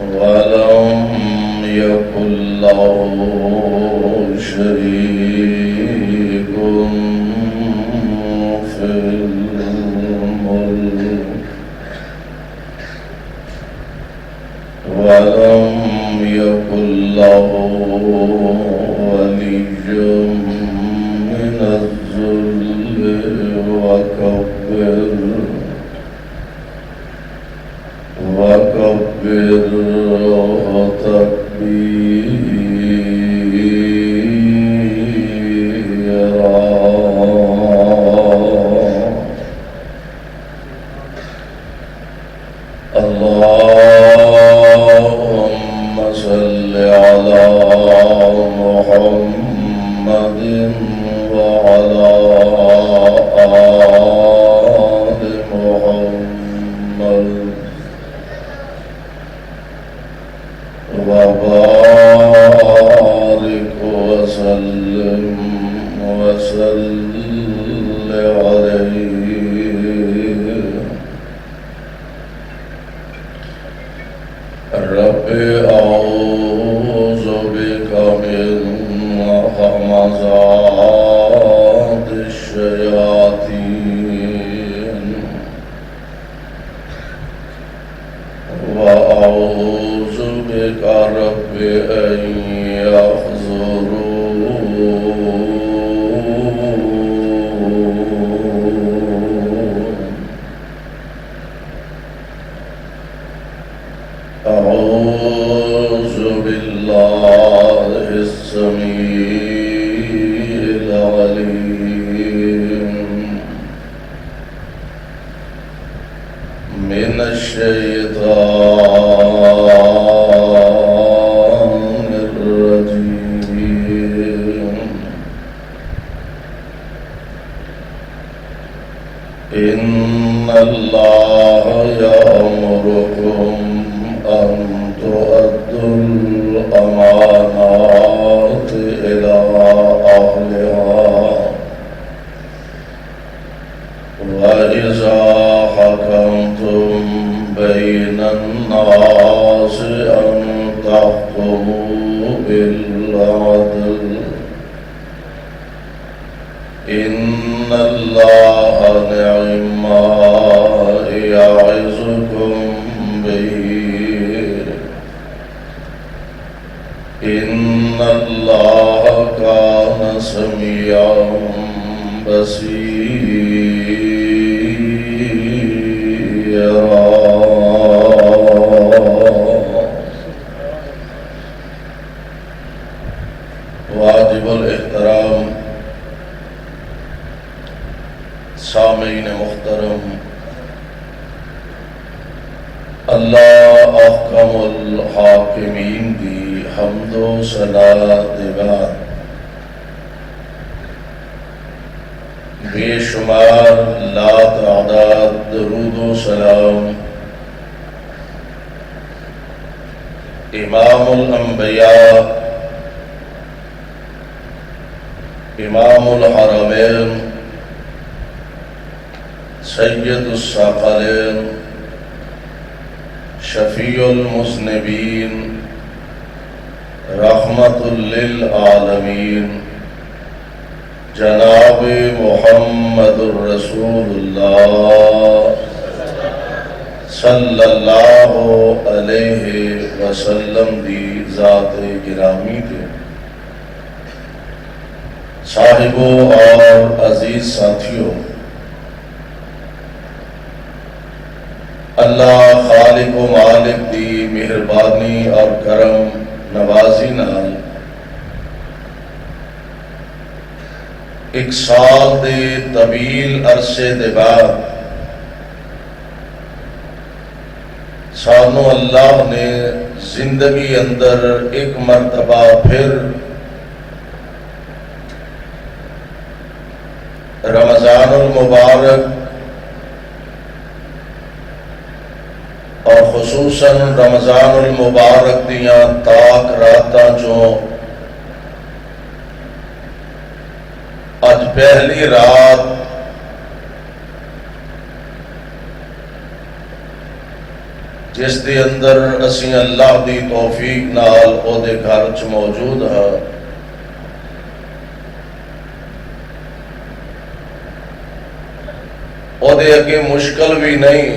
ولم يكن له شريك في الملك ولم يكن له ولي من الذل وكبره تكبيرا. اللهم صل على محمد وعلى آل محمد وبارك وسلم عليه. رب أعوذ بك من همزات الشياطين وأعوذ بك رب أن يحضرون. أعوذ بالله السميع العليم من الشيطان الرجيم. إن الله يأمركم أن تؤدوا الأمانات إلى أهلها وإذا حكمتم بين الناس أن تحكموا بالعدل. إن الله نعم ما يعظكم به. إن الله كان سميعا بصيرا. واجب الاحترام سامعین محترم، اللہ احکم الحاکمین دی حمد و ثنا دے بعد بے شمار لا تعداد درود و سلام امام الانبیاء امام الحرمین سید الثقلین شفیع المذنبین رحمت للعالمین جناب محمد الرسول اللہ صلی اللہ علیہ وسلم دی ذات گرامی کے صاحبوں اور عزیز ساتھیوں، اللہ خالق و مالک دی مہربانی اور کرم نوازی نال ایک سال دے طویل عرصے دے بعد سانو اللہ نے زندگی اندر ایک مرتبہ پھر رمضان المبارک اور خصوصاً رمضان المبارک دیاں تاک راتاں چوں اج پہلی رات جس دے اندر اسی اللہ دی توفیق نال او دے گھر چ موجود ہاں۔ او دے اگے مشکل بھی نہیں،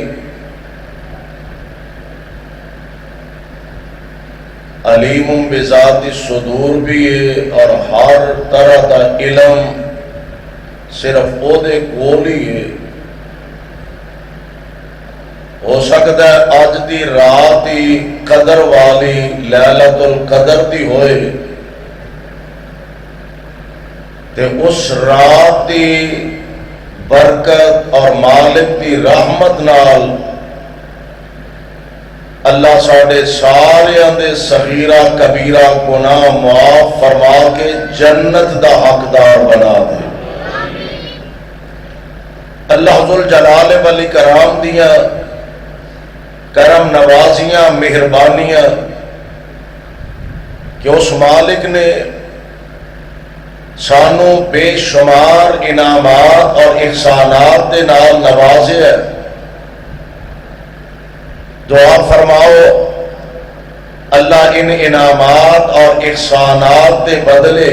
علیم بذات الصدور بھی ہے، اور ہر طرح دا علم صرف او دے کول ہی ہے۔ ہو سکتا ہے اج دی رات دی قدر والی لیلۃ القدر دی ہوئے تے اس رات دی برکت اور مالک دی رحمت نال اللہ ساڑے ساریاں دے صغیرہ کبیرہ گناہ معاف فرما کے جنت دا حقدار بنا دے۔ اللہ ذوالجلال والاکرام دیاں کرم نوازیاں مہربانیاں کہ اس مالک نے سانو بے شمار انعامات اور احسانات دے نال نوازے ہے۔ دعا فرماؤ اللہ ان انعامات اور احسانات دے بدلے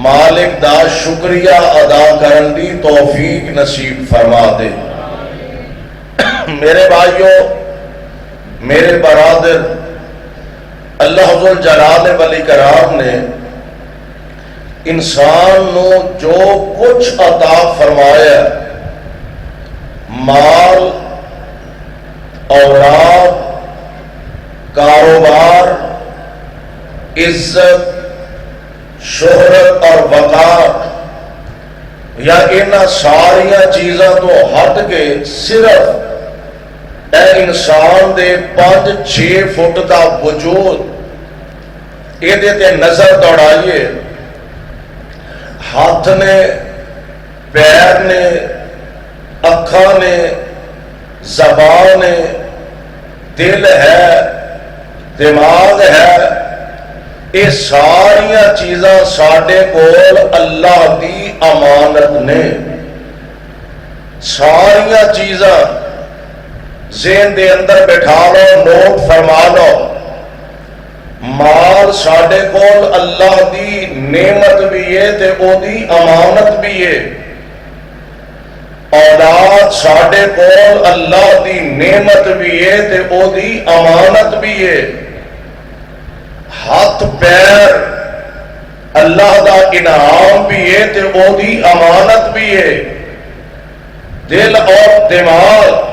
مالک دا شکریہ ادا کرن دی توفیق نصیب فرما دے۔ میرے بھائیوں، میرے برادر، اللہ ذوالجلال والاکرام نے انسان نو جو کچھ عطا فرمایا، مال، اولاد، کاروبار، عزت، شہرت اور وقار، یا انہاں ساریاں چیزاں تو ہٹ کے صرف اے انسان دے 5-6 فٹ کا وجود یہ دیتے نظر دوڑائیے۔ ہاتھ نے، پیر نے، اکھاں نے، زبان نے، دل ہے، دماغ ہے، یہ ساریاں چیزاں ساڈے کول اللہ دی امانت نے۔ ساریاں چیزاں ذہن دے اندر بٹھا لو، نوٹ فرما لو۔ مال ساڈے کول اللہ دی نعمت بھی ہے تے او دی امانت بھی ہے۔ اولاد ساڈے کول اللہ دی نعمت بھی ہے تے او دی امانت بھی ہے۔ ہاتھ پیر اللہ دا انعام بھی ہے تے او دی امانت بھی ہے۔ دل اور دماغ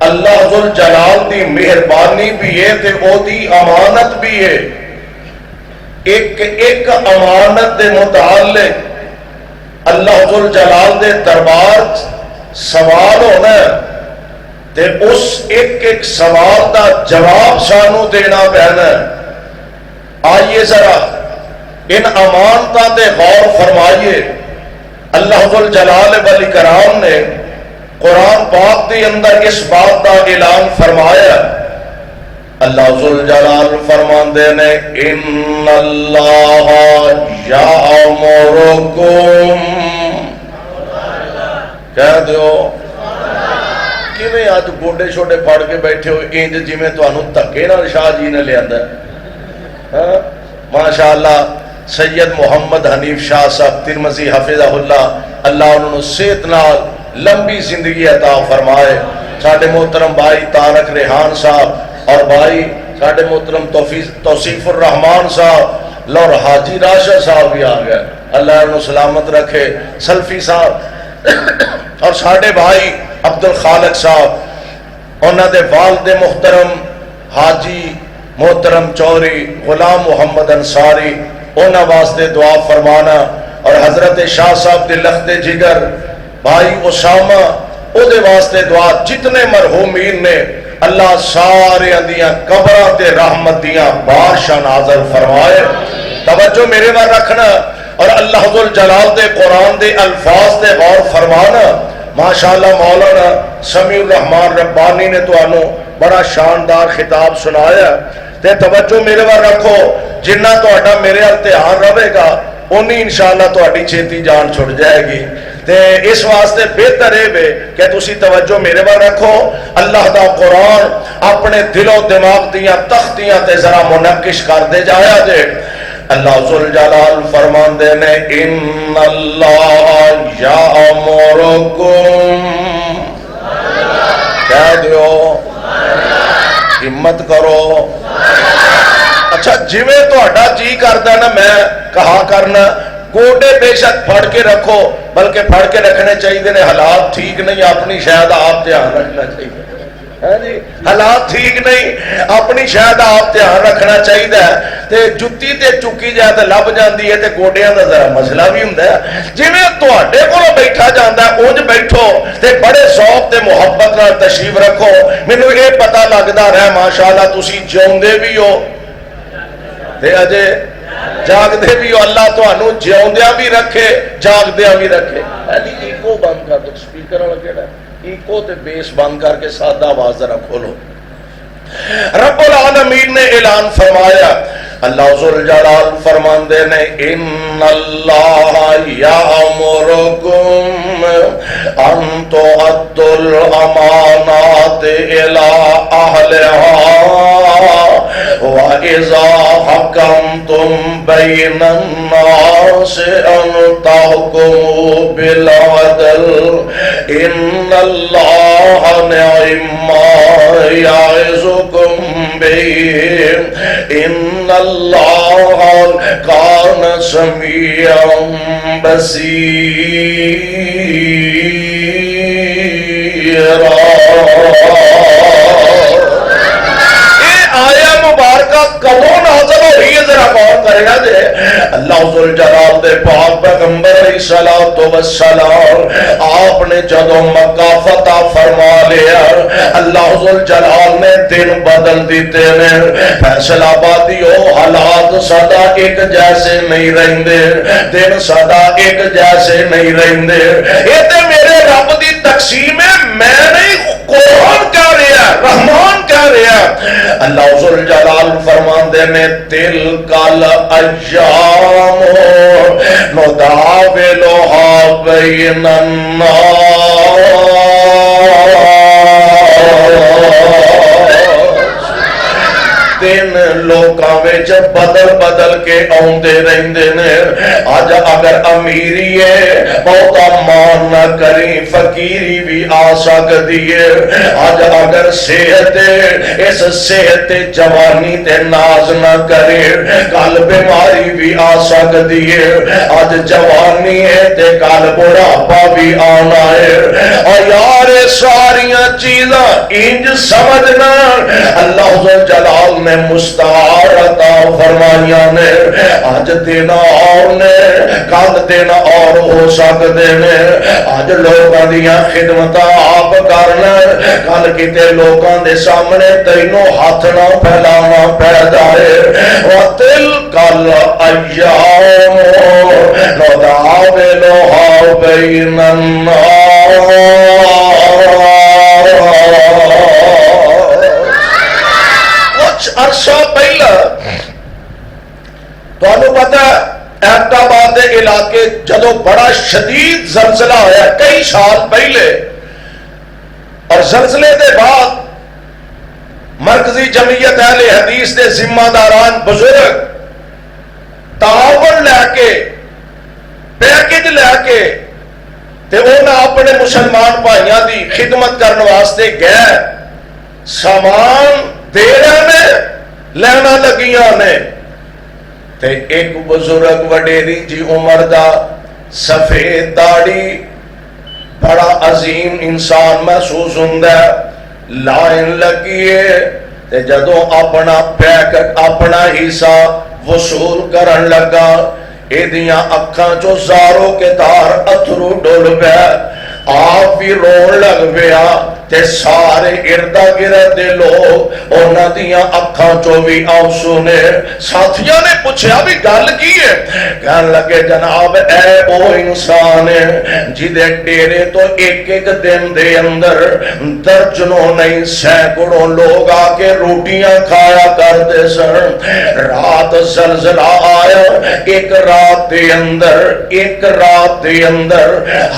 اللہ ذوالجلال دی مہربانی بھی ہے تے او دی امانت بھی ہے۔ ایک ایک امانت دے متعلق اللہ ذوالجلال دے دربار سوال ہونا ہے تے اس ایک ایک سوال دا جواب سانو دینا پینا ہے۔ آئیے ذرا ان امانتاں تے غور فرمائیے۔ اللہ ذوالجلال والاکرام نے قرآن پاک کے اندر اس بات کا اعلان فرمایا۔ اللہ ذوالجلال فرماندے نے ان اللہ یامرکم، کہہ دیو کیویں اج گوڈے چھوٹے پھڑ کے بیٹھے ہو انج جویں تانوں دھکے نال شاہ جی نے لیندا ہے۔ ماشاءاللہ سید محمد حنیف شاہ صاحب ترمذی حفظہ اللہ انہوں صحت نال لمبی زندگی عطا فرمائے۔ ساڈے محترم بھائی طارق ریحان صاحب اور بھائی ساڈے محترم توصیف الرحمان صاحب، لور حاجی راشد صاحب بھی آ گئے، اللہ انہوں سلامت رکھے، سلفی صاحب، اور ساڈے بھائی عبد الخالق صاحب، انہاں دے والد محترم حاجی محترم چوری غلام محمد انصاری، انہاں واسطے دعا فرمانا، اور حضرت شاہ صاحب دے لخت جگر بھائی اسامہ او دے واسطے دعا۔ جتنے مرحومین نے اللہ سارے اندیاں قبراں تے رحمت دیاں بارشاں نازل فرمائے۔ توجہ میرے بار رکھنا، اور اللہ ذوالجلال دے قرآن دے الفاظ دے غور فرمانا۔ ماشاءاللہ مولانا سمیع الرحمن ربانی نے تو انہوں بڑا شاندار خطاب سنایا، تے توجہ میرے بار رکھو، جنہ تو اڈا میرے التحان رہے گا انہی انشاءاللہ تو اڈی چھیتی جان چھوڑ جائے گی۔ تے اس واسطے بہتر ہے کہ تسی توجہ میرے بار رکھو، اللہ دا قرآن اپنے دل و دماغ دیاں تختیاں تے ذرا منقش کر دے جایا جے۔ اللہ ذوالجلال فرمان دے نے ان اللہ یامرکم، کہہ دیو ہمت کرو۔ اچھا جویں تہاڈا جی کردا نا میں کہا کرنا، گوڈے بے شک پھڑ کے رکھو، بلکہ پھڑ کے رکھنے چاہیے نے، حالات ٹھیک نہیں اپنی شاید آپ دھیان رکھنا چاہیے جی، حالات ٹھیک نہیں اپنی شاید آپ دھیان رکھنا چاہیے تے جُتی تے چکی جائے تے لب جاندی ہے تے گوڈیاں دا ذرا مسئلہ بھی ہوندا ہے۔ جویں تہاڈے کولوں بیٹھا جاندا ہے اونج بیٹھو تے بڑے ذوق تے محبت نال تشریف رکھو۔ مینوں یہ پتہ لگدا رہے ماشاءاللہ تسی جیوندے بھی ہو تے اجے جاگدے بھی ہو، اللہ تانوں جیوندیاں بھی رکھے جاگدیاں بھی رکھے۔ علی ایکو بند کر دو، سپیکر والا کیڑا ہے، ایکو تے بیس بند کر کے سادہ آواز ذرا کھولو۔ رب العالمین نے اعلان فرمایا، اللہ ذوالجلال فرماندے نے ان اللہ یامرکم ان تؤدوا الامانات الی اہلھا وَإِذَا حَكَمْتُمْ بَيْنَ النَّاسِ أَن تَحْكُمُوا بِالْعَدْلِ إِنَّ اللَّهَ نِعِمَّ مَا يَعِظُكُم بِهِ إِنَّ اللَّهَ كَانَ سَمِيعًا بَصِيرًا۔ مبارکہ کدوں نازل ہو رہی ہے ذرا غور کرے گا دے۔ اللہ ذوالجلال دے پاک پیغمبر علیہ الصلوۃ والسلام آپ نے جدوں مکہ فتح فرما لیا، اللہ ذوالجلال نے دن بدل دیتے نے۔ فیصلابادیو حالات سدا ایک جیسے نہیں رہندے، دن سدا ایک جیسے نہیں رہندے۔ یہ تے میرے رب دی تقسیم ہے، میں نہیں، قرآن کہہ رہا ہے، رحمان کہہ رہا ہے۔ اللہ ذوالجلال فرماندے نے تلک الایام نداولها بین الناس، دن لوکاں وچ بدل بدل کے آوندے رہندے نے۔ اج اگر امیری ہے بہتا مان نہ کریں، فقیری بھی آ سکتی ہے۔ اج اگر صحت ہے اس صحت جوانی تے ناز نہ کرے، کل بیماری بھی آ سکتی ہے۔ اج جوانی ہے تے کل بڑھاپا بھی آنا ہے۔ اور یار ساریاں چیزاں انج سمجھنا اللہ ذوالجلال نے مستعار عطا فرمائیاں نے۔ آج دینا اور نے کل دینا اور ہو سکتے نے۔ آج لوگاں دیاں خدمتاں آپ کرنا، کل کتے لوگاں دے سامنے تینوں ہاتھ نہ پھیلانا پہ جائے۔ وَتِلْكَ الْأَيَّامُ نُدَاوِلُهَا بَيْنَ النَّاسِ۔ عرصہ پہلا تو انہوں پتا احمد آباد علاقے جدو بڑا شدید زلزلہ ہویا کئی سال پہلے، اور زلزلے دے بعد مرکزی جمعیت اہل حدیث دے ذمہ داران بزرگ تعاون لے کے پیکج لے کے تے انہاں اپنے مسلمان بھائیاں دی خدمت کرنے واسطے گئے، سامان دے رہے لینا لگیاں نے۔ تے ایک بزرگ وڈیری جی عمر دا سفید داڑھی بڑا عظیم انسان محسوس ہوندا ہے، لائن لگیے تے جدوں اپنا پیکٹ اپنا حصہ وصول کرن لگا، ایدیاں اکھاں چو زاروں کے دار اتھرو ڈول پیا، آپ بھی رون لگ پیا۔ تے سارے اردا گرد دے لوگ انہاں دیاں اکھاں چوں وی آنسو نے. ساتھیاں نے پوچھا بھی گل کی ہے؟ کہن لگے جناب اے او انسان جدے ڈیرے تو ایک ایک دن دے اندر درجنوں نہیں سینکڑوں لوگ آ کے روٹیاں کھایا کرتے سن. رات زلزلہ آیا، ایک رات دے اندر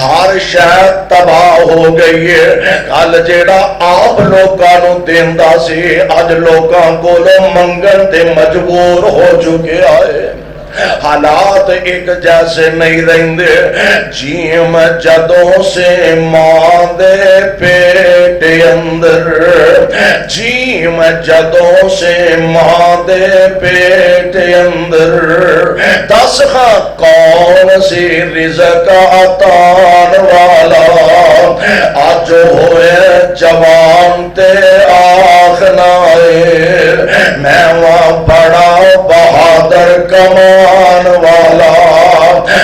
ہر شہر تباہ ہو گئی ہے. کل جیڑا آپ لوگاں نو دیندا سی اج لوگاں کولوں منگن تے مجبور ہو چکے آئے. حالات ایک جیسے نہیں رہندے. جیم جدوں سے ماں دے پیٹ اندر، جیم جدوں سے ماں دے پیٹ اندر، دس خاں کون سی رزق عطان والا. آج ہوئے جوان تے آخنا ہے میں وہاں بڑا بہادر کمان والا.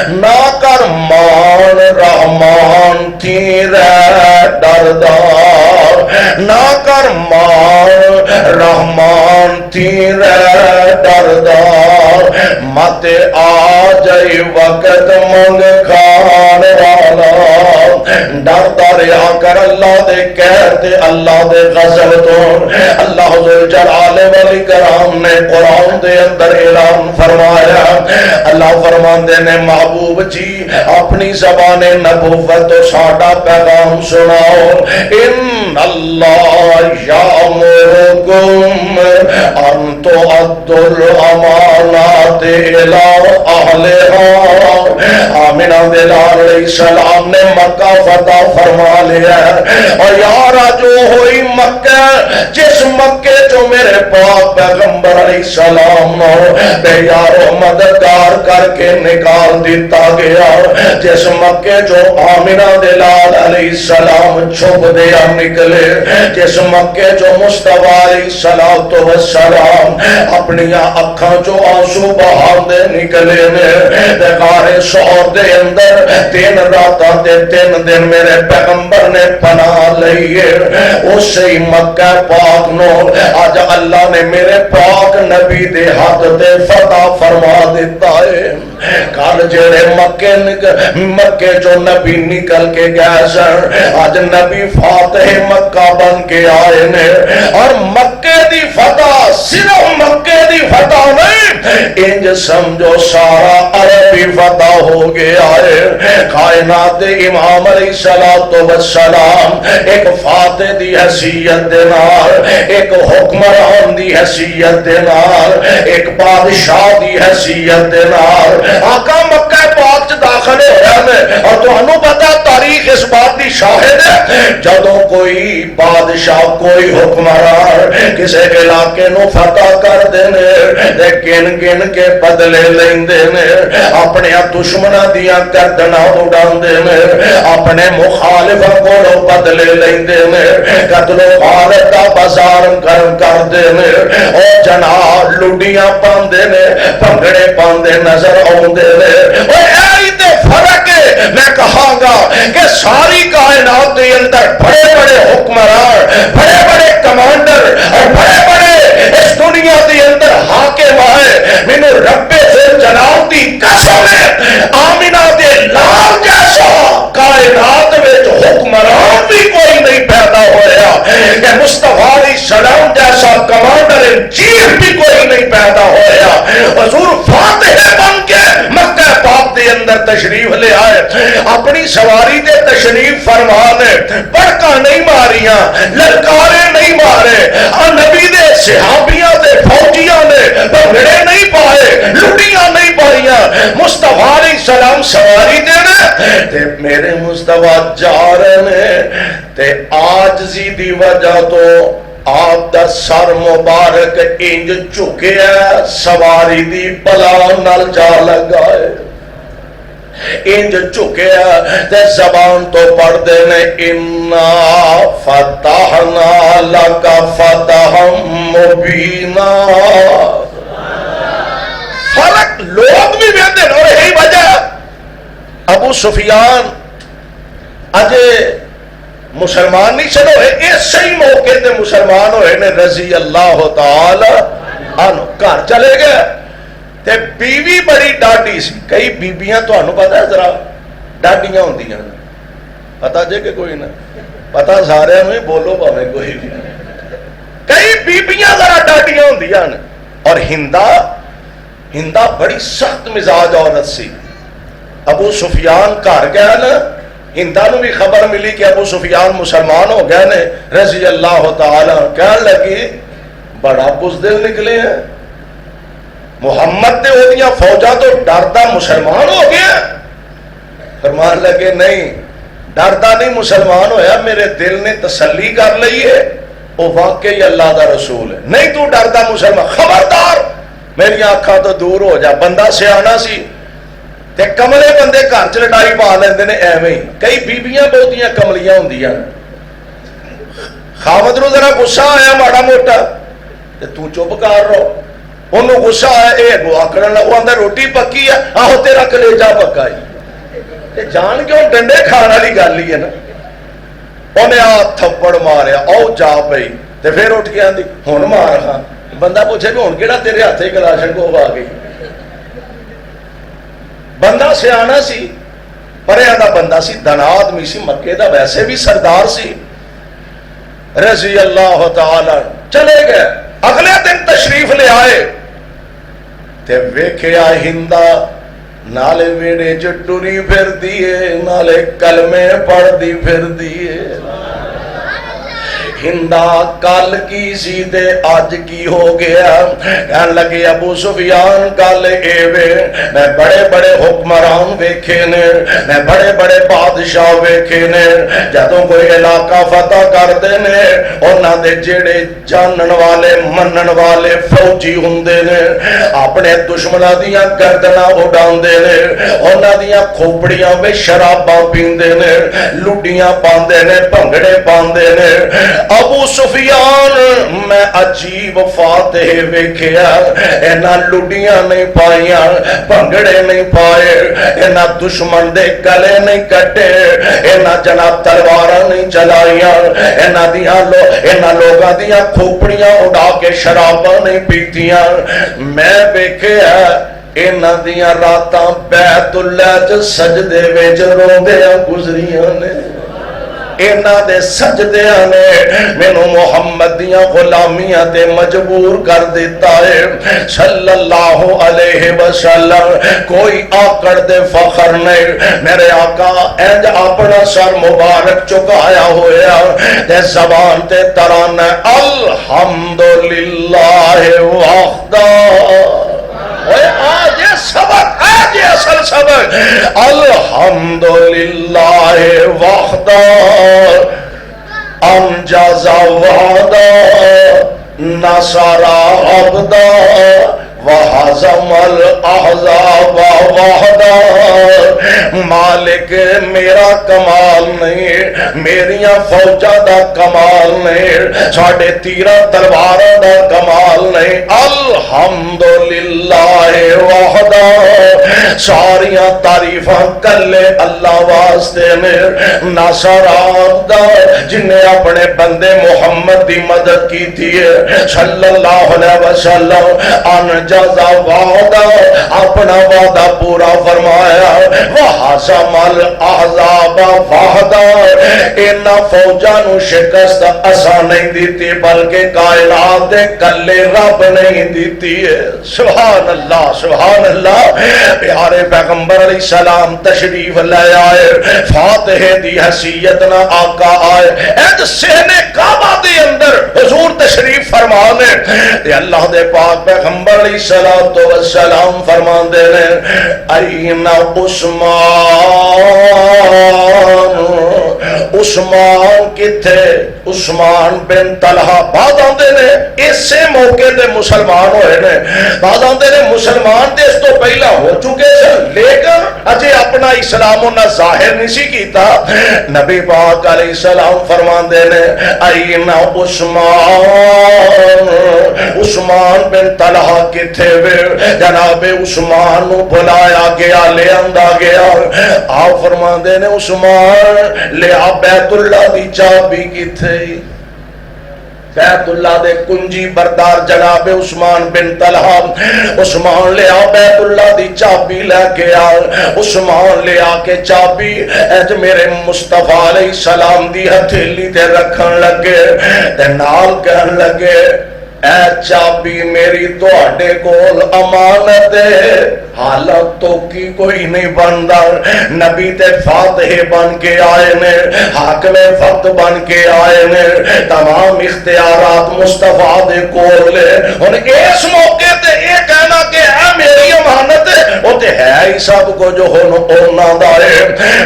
نہ کر مان رحمان تھی رہ ڈردار، نہ کر مان رحمان تھی رہ ڈردار. مت آ جائی وقت منگ کھان والا. ڈرتا رہا کر اللہ دے قہر تے اللہ دے غضب تو. اللہ ذو جلال والاکرام نے قرآن دے اندر اعلان فرمایا. اللہ فرماندے نے محبوب جی اپنی زبان نبوت تو ساڈا پیغام سناؤ. ان اللہ یامرکم ان تؤدوا الامانات الی اہلھا. آمنہ دلال علیہ السلام نے مکہ فتح فرما لیا اور یار جو ہوئی مکہ جس مکے جو میرے پاک پیغمبر علیہ السلام بے یارو مددگار کر کے نکال دیتا گیا. جس مکے جو آمنہ دلال علیہ السلام چھپ دیا نکلے. جس مکے جو مصطفیٰ علیہ السلام اپنی اکھاں جو آنسو بہاندے نکلے نے. غار سور دے اندر 3 راتاں تے 3 دن میرے پیغمبر نے پناہ لئیے. اسی مکہ پاک نو آج اللہ نے میرے پاک نبی دے ہاتھ تے فتح فرما دیتا ہے. کل جڑے مکے جو نبی نکل کے گئے سن آج نبی فاتح مکہ بن کے آئے نے. اور مکے دی فتح صرف مکے دی فتح نہیں، انج سمجھو سارا عربی فتح ہو گیا ہے. کائنات امام علیہ السلام ایک فاتح دی حیثیت دے نال، ایک حکمران دی حیثیت دے نال، ایک بادشاہ دی حیثیت دے نال آقا مکہ پاک چ داخل ہویا نے. اور تانوں پتہ تاریخ اس بات دی شاہد ہے جدوں کوئی بادشاہ کوئی حکمران کسے علاقے نو فتح کر دے نے تے گن گن کے بدلے لیندے نے. اپنے دشمناں دیاں گردناں اڑاندے نے، اپنے مخالفاں کولوں بدلے لیندے نے، قتل و غارت دا بازار گرم کردے نے. او جناب لڈیاں پاندے نے، بھنگڑے پاندے نظر آوندے نے. او اے تے فرق ہے. میں کہاں گا کہ ساری کائنات دے اندر بڑے بڑے حکمران، بڑے بڑے کمانڈر اور بڑے بڑے اس دنیا دے اندر حاکم آئے. مینوں رب جلال دی قسم ہے آمنہ دے لال جیسا کائنات وچ حکمران بھی کوئی نہیں پیدا ہویا کہ مصطفیٰ علیہ السلام جیسا کمانڈر ان چیف بھی کوئی نہیں پیدا ہویا. حضور فاتح بن کے مکہ پاک دے اندر تشریف لے آئے. اپنی سواری دے تشریف فرمانے بڑکاں نہیں ماریاں، للکارے نہیں مارے. نبی دے صحابیاں دے فوجیاں نے بھنگڑے نہیں پائے، لٹیاں نہیں پائیاں. مصطفیٰ علیہ السلام سواری دینے تے میرے مصطفیٰ جا رہے تے عاجزی دی وجہ تو آپ دا سر مبارک انج چکے ہے سواری دی بلا نال جا لگا ہے. انج چکے تے زبان تو پڑھ دے نے انا فتحنا لک فتحا مبینا. فرق لوگ بھی بیندے اور یہی وجہ ابو سفیان اجے مسلمان نہیں چلو اسی موقع تے مسلمان ہوئے نے رضی اللہ تعالی عنہ. گھر چلے گئے تے بیوی بڑی ڈاڈی سی. کئی بیبیاں تو انہوں پتا ہے ذرا ڈاڈیاں ہوں دیاں پتا جے کہ کوئی نہ پتا سارے میں بولو باویں کوئی بھی. کئی بیبیاں ذرا ڈاڈیاں ہوں دیاں. اور ہندا بڑی سخت مزاج عورت سی. ابو سفیان گھر گیا نا, ہندا نو بھی خبر ملی کہ ابو سفیان مسلمان ہو گئے نے رضی اللہ تعالی. کہنے لگی بڑا بزدل نکلے ہیں محمد نے وہ دیا فوجاں تو ڈردا مسلمان ہو گیا. فرمان لگے نہیں ڈردا نہیں مسلمان ہویا, میرے دل نے تسلی کر لی ہے وہ واقعی اللہ دا رسول ہے. نہیں تو ڈردا مسلمان, خبردار میری آنکھاں تو دور ہو جا. بندہ سیانا سی تے کملے بندے گھر چ لڑائی پا لیندے نے ایویں ہی. کئی بیبیاں بہتیاں کملیاں ہوندیاں. خاوند نو ذرا غصہ آیا ماڑا موٹا تے تو چپ کر رہو. انہوں غصہ آیا اے دعا کرن لگا, وہ آندا روٹی پکی ہے, آہو تیرا کلیجہ پکا ہے. جان کے ڈنڈے کھان والی گل ہی ہے نا. انہیں آ تھپڑ ماریا او جا پئی تے پھر اٹھ کے آندی ہن مار. ہاں بندہ پوچھے بھی ہن کیڑا تیرے ہاتھے کلاشن کو آ گئی. بندہ سیانا سی, پریاں دا بندہ سی, دنا آدمی سی, مکے دا ویسے بھی سردار سی رضی اللہ تعالی. چلے گئے اگلے دن تشریف لے آئے تے ویکھیا ہندا نالے ویڑے چ ٹری پھر دیے, نالے کلمے پڑھ دی پھر دیے. ہندا کل کی سی تے آج کی ہو گیا. کہنے لگے ابو سفیان کل ایوے میں بڑے بڑے حکمران ویکھے نے, میں بڑے بڑے بادشاہ ویکھے نے, جدوں کوئی علاقہ فتح کردے نے انہاں دے جڑے جانن والے منن والے فوجی ہوندے نے اپنے دشمناں دیاں گردناں اڑاندے نے, انہاں دیاں کھوپڑیاں وچ شراباں پیندے نے, لڈیاں پاندے نے, بھنگڑے پاندے نے. ابو سفیان میں عجیب فاتح ویکھیا, اینا لڈیاں نہیں پائیاں, بھنگڑے نہیں پائے, اینا دشمن دے گلے نہیں کٹے, اینا جناب تلواراں نہیں چلائیاں, اینا لوگاں دیاں کھوپڑیاں اڑا کے شراباں نہیں پیتیاں. میں ویکھیا اینا دیاں راتاں بیت اللہ چ سجدے وچ روندیاں گزریاں نے. اینا دے سجدیاں نے مینوں محمد دیاں غلامیاں تے مجبور کر دیتا ہے صلی اللہ علیہ وسلم. کوئی آکڑ دے فخر نہیں, میرے آقا انج اپنا سر مبارک چکایا ہویا تے زبان تے ترانہ الحمدللہ وحدہ. آج یہ سبق, آج یہ اصل سبق, الحمدللہ وحدہ انجز وعدہ نصر عبدہ وحزم الاحزاب وحدہ. مالک میرا کمال نہیں, میریاں فوجاں دا کمال نہیں, ساڑھے تیرہ تلواراں دا کمال نہیں, الحمدللہ وحدہ. ساریاں تعریفاں کلے اللہ واسطے میں. ناصر عبدہ جنہیں اپنے بندے محمد دی مدد کی تھی صلی اللہ علیہ وسلم, جزا وعدہ اپنا وعدہ پورا فرمایا. وحزم الاحزاب وحدہ, اینا فوجاں نو شکست اسا نہیں دیتی بلکہ کائنات دے کلے رب نہیں دیتی ہے. سبحان اللہ سبحان اللہ. پیارے پیغمبر علیہ السلام تشریف لے آئے, فاتح دی حیثیت نہ آقا آئے, اج سہنے کعبہ دے اندر حضور تشریف فرمانے. اللہ دے پاک پیغمبر علیہ السلام فرمان دے رہے این عثمان, عثمان کتھے, عثمان بن طلحہ. بعد آندے نے اسے موقع دے مسلمان ہوئے نے, بعد آندے نے مسلمان دے اس تو پہلا ہو چکے سن لیکن اجے اپنا اسلام انہاں ظاہر نہیں سی کیتا. نبی پاک علیہ السلام فرمان دے نے این عثمان عثمان بن طلحہ کتھے وے؟ جناب عثمان نو بلایا گیا، لے آندا گیا۔ آپ فرماندے نے عثمان لیا بیت اللہ دی چابی کتھے؟ بیت اللہ دے کنجی بردار جناب عثمان بن طلحہ، عثمان لیا بیت اللہ دی چابی لے کے آ، عثمان لیا کے چابی اج میرے مصطفیٰ علیہ السلام دی ہتھیلی تے رکھن لگے تے نال کہن لگے اے چابی میری تواڈے کول امانت ہے، حالت تو کی کوئی نہیں بندا، نبی تے فاتح بن کے آئے نے، حاکم فقط بن کے آئے نے، تمام اختیارات مصطفیٰ دے کول لے، ہن اس موقع تے یہ کہنا کہ اے میری امانت ہے وہ تے ہے ہی سب کو جو ہن اونا دا ہے۔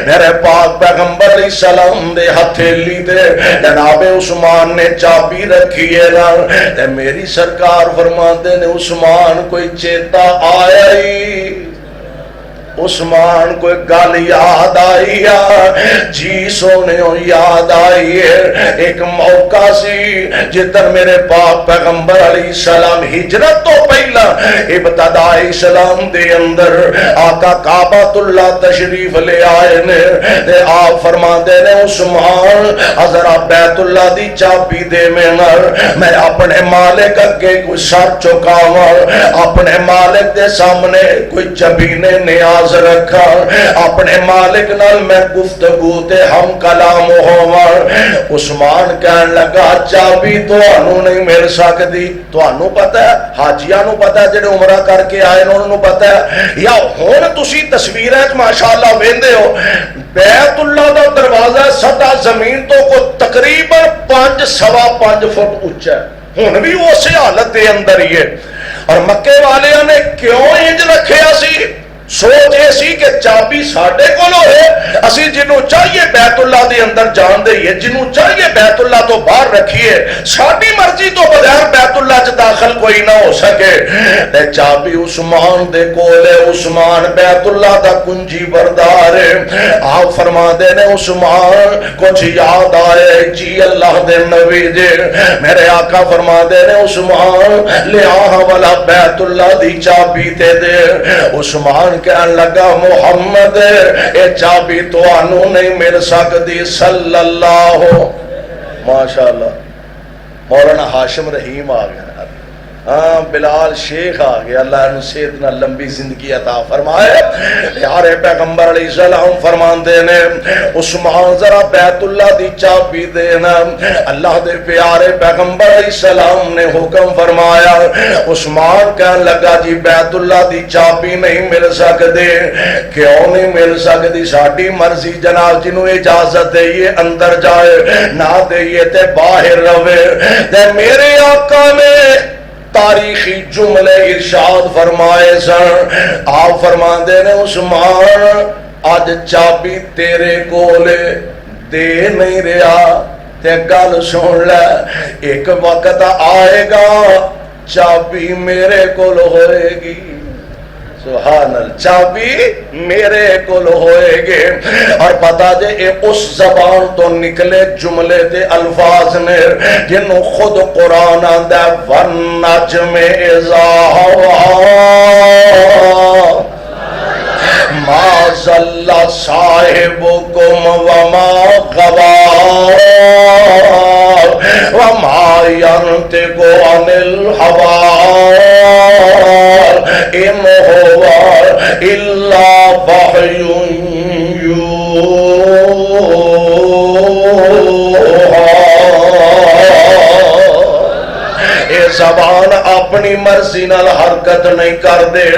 میرے پاک پیغمبر علیہ السلام دے ہتھیلی تے جناب عثمان نے چابی رکھی ہے نا، تے میری سرکار فرماندے نے عثمان کوئی چیتا آیا ہی، عثمان کوئی گل یاد آئی جی سونے یاد آئی ہے، ایک موقع سی جدھر میرے پاک پیغمبر علیہ السلام ہجرت تو پہلا ابتداء اسلام دے اندر آقا کعبۃ اللہ تشریف لے آئے نے، تے آپ فرماندے نے عثمان حضرا بیت اللہ دی چابی دے میں اپنے مالک اگے کوئی سر چکاواں، اپنے مالک دے سامنے کوئی جبینے نیاز رکھا، اپنے مالک نال میں گفتگو تے ہم کلام ہوواں۔ عثمان کہن لگا چابی تانوں نہیں مل سکدی، تانوں پتہ ہے حاجیاں نوں پتہ ہے جڑے عمرہ کر کے آئے نے انہاں نوں پتہ ہے، یا ہن تسی تصویراں وچ ماشاءاللہ ویندے ہو بیت اللہ دا دروازہ سطح زمین تو کو تقریباً 5.25 فٹ اونچا ہے، ہن بھی اسی حالت دے اندر ہی ہے۔ اور مکے والیاں نے کیوں انج رکھیا سی؟ سوچ ایسی کہ چابی ساڈے کول ہوئے، اسی جنوں چاہیے بیت اللہ دے اندر جان دئیے، جنوں چاہیے بیت اللہ تو باہر رکھیے، ساڈی مرضی تو بغیر بیت اللہ چ داخل کوئی نہ ہو سکے۔ تے چابی عثمان دے کول ہے، عثمان بیت اللہ دا کنجی بردار ہے۔ آپ فرماندے نے عثمان کچھ یاد آئے جی اللہ دے نبی جی، میرے آقا فرماندے نے عثمان لے آ والا بیت اللہ دی چابی تے دے۔ عثمان کہنے لگا محمد اے چابی تو آنو نہیں مل سکتی صلی اللہ، ماشاءاللہ مولانا ہاشم رحیم آ گیا، ہاں بلال شیخ آ گیا، اللہ انہوں صحتنا لمبی زندگی عطا فرمائے۔ پیارے پیغمبر علیہ السلام فرماندے نے عثمان ذرا بیت اللہ دی چابی دینا، اللہ دے پیارے پیغمبر علیہ السلام نے حکم فرمایا۔ عثمان کہنے لگا جی بیت اللہ دی چابی نہیں مل سکتے، کیوں نہیں مل سکتی؟ ساڈی مرضی جناب، جنہوں اجازت دئیے اندر جائے، نہ دئیے تے باہر رہے۔ تے میرے آقا نے تاریخی جملے ارشاد فرمائے سن، آپ فرماندے نے عثمان آج چابی تیرے کولے دے نہیں رہا، تے گل سن لے ایک وقت آئے گا چابی میرے کول ہوئے گی، سبحان اللہ، چابی میرے کول ہوئے گے۔ اور پتا جے اے اس زبان تو نکلے جملے تے الفاظ نے جنہوں خود قرآن آندہ وَالنَّجْمِ إِذَا هَوَىٰ مَا ضَلَّ صَاحِبُكُمْ وَمَا غَوَىٰ وَمَا يَنطِقُ عَنِ الْهَوَىٰ إِنْ هُوَ إِلَّا وَحْيٌ يُوحَىٰ۔ اے زبان اپنی مرضی نال حرکت نہیں کر دے،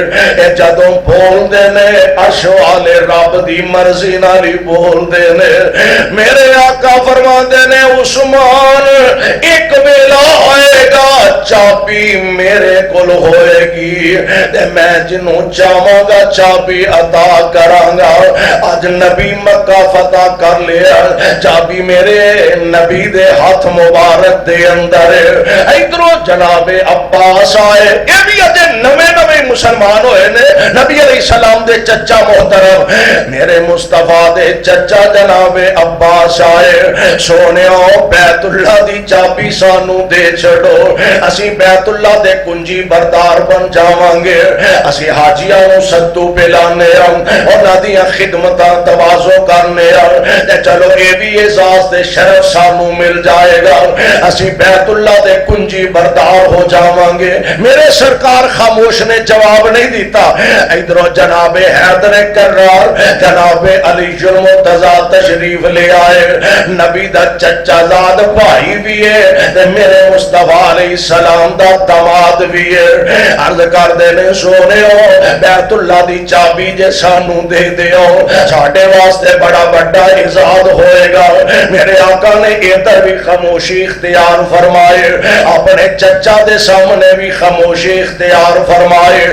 اے جدوں بول دے نے عرش والے رب دی مرضی نال ہی بول دے نے۔ میرے آقا فرماندے نے عثمان ایک ویلا آئے گا چابی میرے کول ہوئے گی تے میں جنوں چاہواں گا چابی عطا کراں گا. اج نبی مکہ فتح کر لیا, چابی میرے نبی دے ہاتھ مبارک دے اندر. ادھروں جناب عباس آئے, یہ بھی اجے نویں نویں مسلمان ہوئے نے. نبی علیہ السلام دے چچا محترم میرے مصطفیٰ دے چچا جناب عباس آئے. سونےو بیت اللہ دی چابی سانو دے چھڑو, اسی بیت اللہ دے کنجی بردار بن جاواں گے. اسی حاجیاں نوں سدو پلانے انہاں دیاں خدمتاں توازو کرنے تے چلو اے بھی اعزاز دے شرف سانو مل جائے گا. اسی بیت اللہ دے کنجی بردار ہو جاواں گے. میرے سرکار خاموش نے جواب نہیں دیتا. ادھر جناب حیدر کرار جناب علی المرتضیٰ تشریف لے آئے. نبی دا چچا زاد بھائی بھی ہے تے میرے مصطفیٰ علیہ السلام دا داماد بھی ہے. عرض کر دینے سونے ہو بیت اللہ دی چابی جے سانو دے دیو ساڈے واسطے بڑا بڑا اعزاز ہوئے گا. میرے آقا نے ادھر بھی خاموشی اختیار فرمائے, اپنے چچا دے سامنے بھی خاموشی اختیار فرمائے.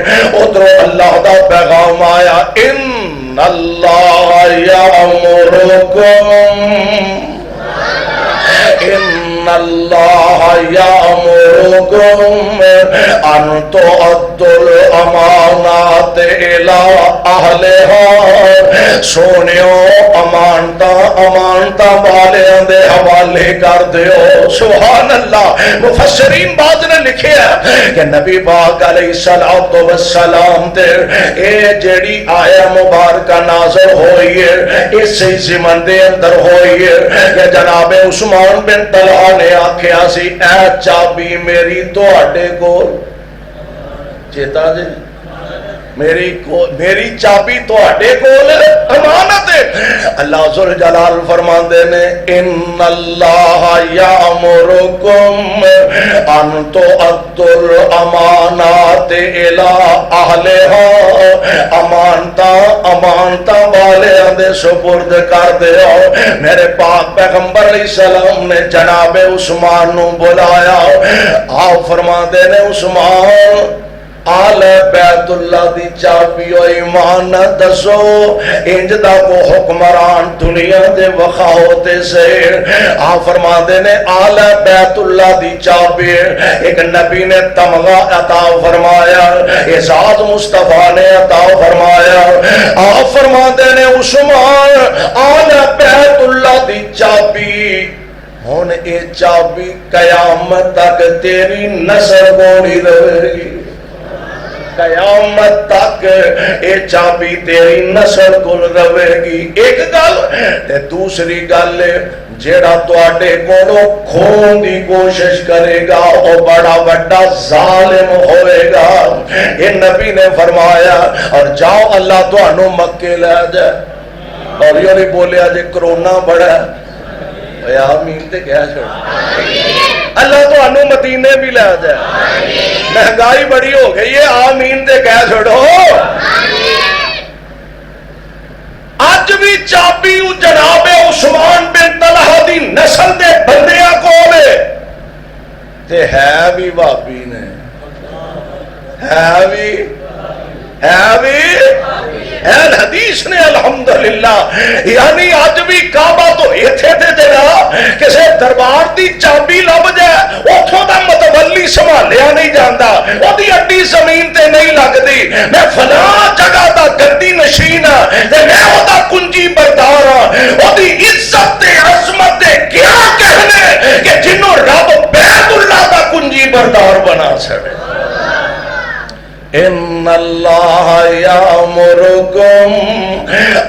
ادھر اللہ دا پیغام آیا, ان اللہ یامرکم ان اللہ یامرکم ان تؤدوا الامانات الی اہلھا. سونیو امانتاں والیاں دے حوالے کر دیو. سبحان اللہ. مفسرین بعض نے لکھیا کہ نبی پاک علیہ الصلوۃ والسلام تے اے جڑی آیا مبارکہ نازل ہوئی ہے اسی زمن دے اندر ہوئی ہے کہ جناب عثمان بن طلحہ نے آکھیا سی اے چابی میری تواڈے کول چیتا جی میری چابی تواڈے کول امانت ہے. اللہ ذل جلال فرماندے نے ان اللہ یامرکم ان تؤدوا الامانات الی اہلھا. امانتاں والیاں دے سپرد کر دیو. میرے پاک پیغمبر علیہ السلام نے جناب عثمان نو بلایا. آپ فرماندے نے عثمان آل بیت اللہ دی چابی و ایمان دسو انج دا کو حکمران دنیا دے وخاوتے سے. آپ فرما دے نے آل بیت اللہ دی چابی ایک نبی نے تمغہ عطا فرمایا, اعزاز مصطفیٰ نے عطا فرمایا. آپ فرما دے نے عثمان آل بیت اللہ دی چابی ہن اے چابی قیامت تک تیری نسل کونی رہے گی. قیامت تک اے چابی تیری نسل کول رہے گی. ایک گل تے دوسری گل جیڑا تواڈے کولوں کھون دی کوشش کرے گا او بڑا بڑا ظالم ہوئے گا. اے نبی نے فرمایا اور جاؤ اللہ تانوں مکے لے جائے. اور یہ نہیں بولیا جے کرونا بڑا ہے آمین تے کہہ چھوڑ اللہ تو انو مدینے بھی لے جائے. مہنگائی بڑی ہو گئی ہے آمین تے کہہ چھوڑو. اج بھی چابی جناب عثمان بن طلحہ دی نسل دے بندیاں کولے تے ہے بھی بابی نے ہے بھی اہل حدیث نے الحمدللہ. یعنی آج بھی کعبہ تو ایتھے تے دینا کسے دربار دی چابی لب جائے اوتھوں دا متولی سنبھالیا نہیں جاندا, او دی اڈی زمین تے نہیں لگدی. میں فلاں جگہ دا گدی نشین ہاں تے میں او دا کنجی بردار ہاں. او دی عزت تے عظمت تے کیا کہنے کہ جنوں رب بیت اللہ دا کنجی بردار بنا چھڑے. ان اللہ یامرکم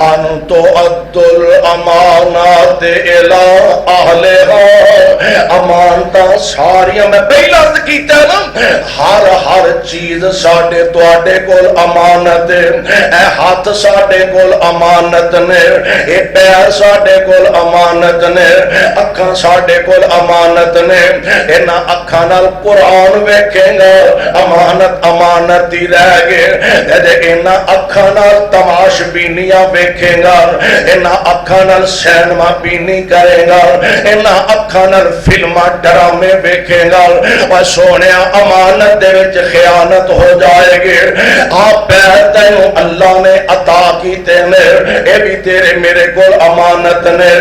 ان تؤدوا الامانات الی اہلھا. امانتاں ساریاں میں پہلا عرض کیتا نا ہر چیز ساڈے تواڈے کول امانت ہے. اے ہاتھ ساڈے کول امانت نے, اے پیر ساڈے کول امانت نے, اکھاں ساڈے کول امانت نے. انہاں اکھاں نال قرآن ویکھیں گا امانت امانت رہ گئے. انہاں اکھاں نال تماش بینیاں ویکھے گا, انہاں اکھاں نال سینما بینی کرے گا, انہاں اکھاں نال فلماں ڈرامے ویکھے گا. اور سونیا امانت دے وچ خیال خیانت ہو جائے گی. آپ پیر تینوں اللہ نے عطا کیتے نے, اے بھی تیرے میرے کول امانت نے.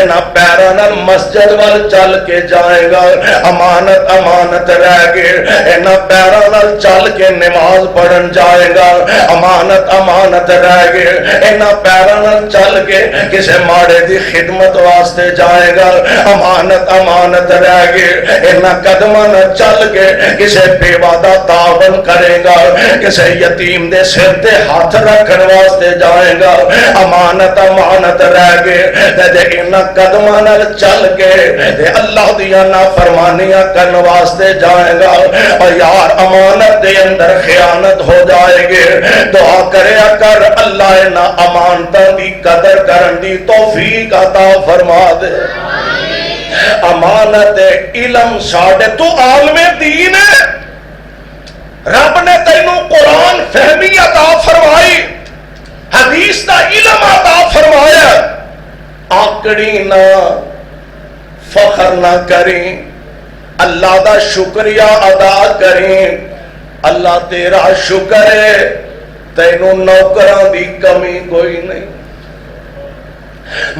انہاں پیراں نال مسجد وال چل کے جائے گا, امانت امانت رہ گئی. انہاں پیراں نال چل کے نماز پڑھن جائے گا, امانت امانت رہ گئی. انہاں پیراں نال چل کے کسے ماڑے دی خدمت واسطے جائے گا, امانت امانت رہ گئی. انہاں قدماں نال چل کے کسے بیوہ دا تعاون کرے گا, کسے یتیم دے سر تے ہاتھ رکھن واسطے جائے گا, امانت امانت رہ گئی. تے انہاں قدماں نال چل کے تے اللہ دیاں نافرمانیاں کرن واسطے جائے گا, اور یار امانت دے اندر خیانت ہو جائے گی. دعا کریا کر اللہ انہاں امانتاں دی قدر کرن دی توفیق عطا فرما دے. امانت علم ساڈے تو عالم دین ہے, رب نے تینوں قرآن فہمی عطا فرمائی, حدیث دا علم عطا فرمایا. آکڑی نہ, فخر نہ کریں, اللہ دا شکریہ ادا کریں. اللہ تیرا شکر ہے, تینوں نوکراں دی کمی کوئی نہیں.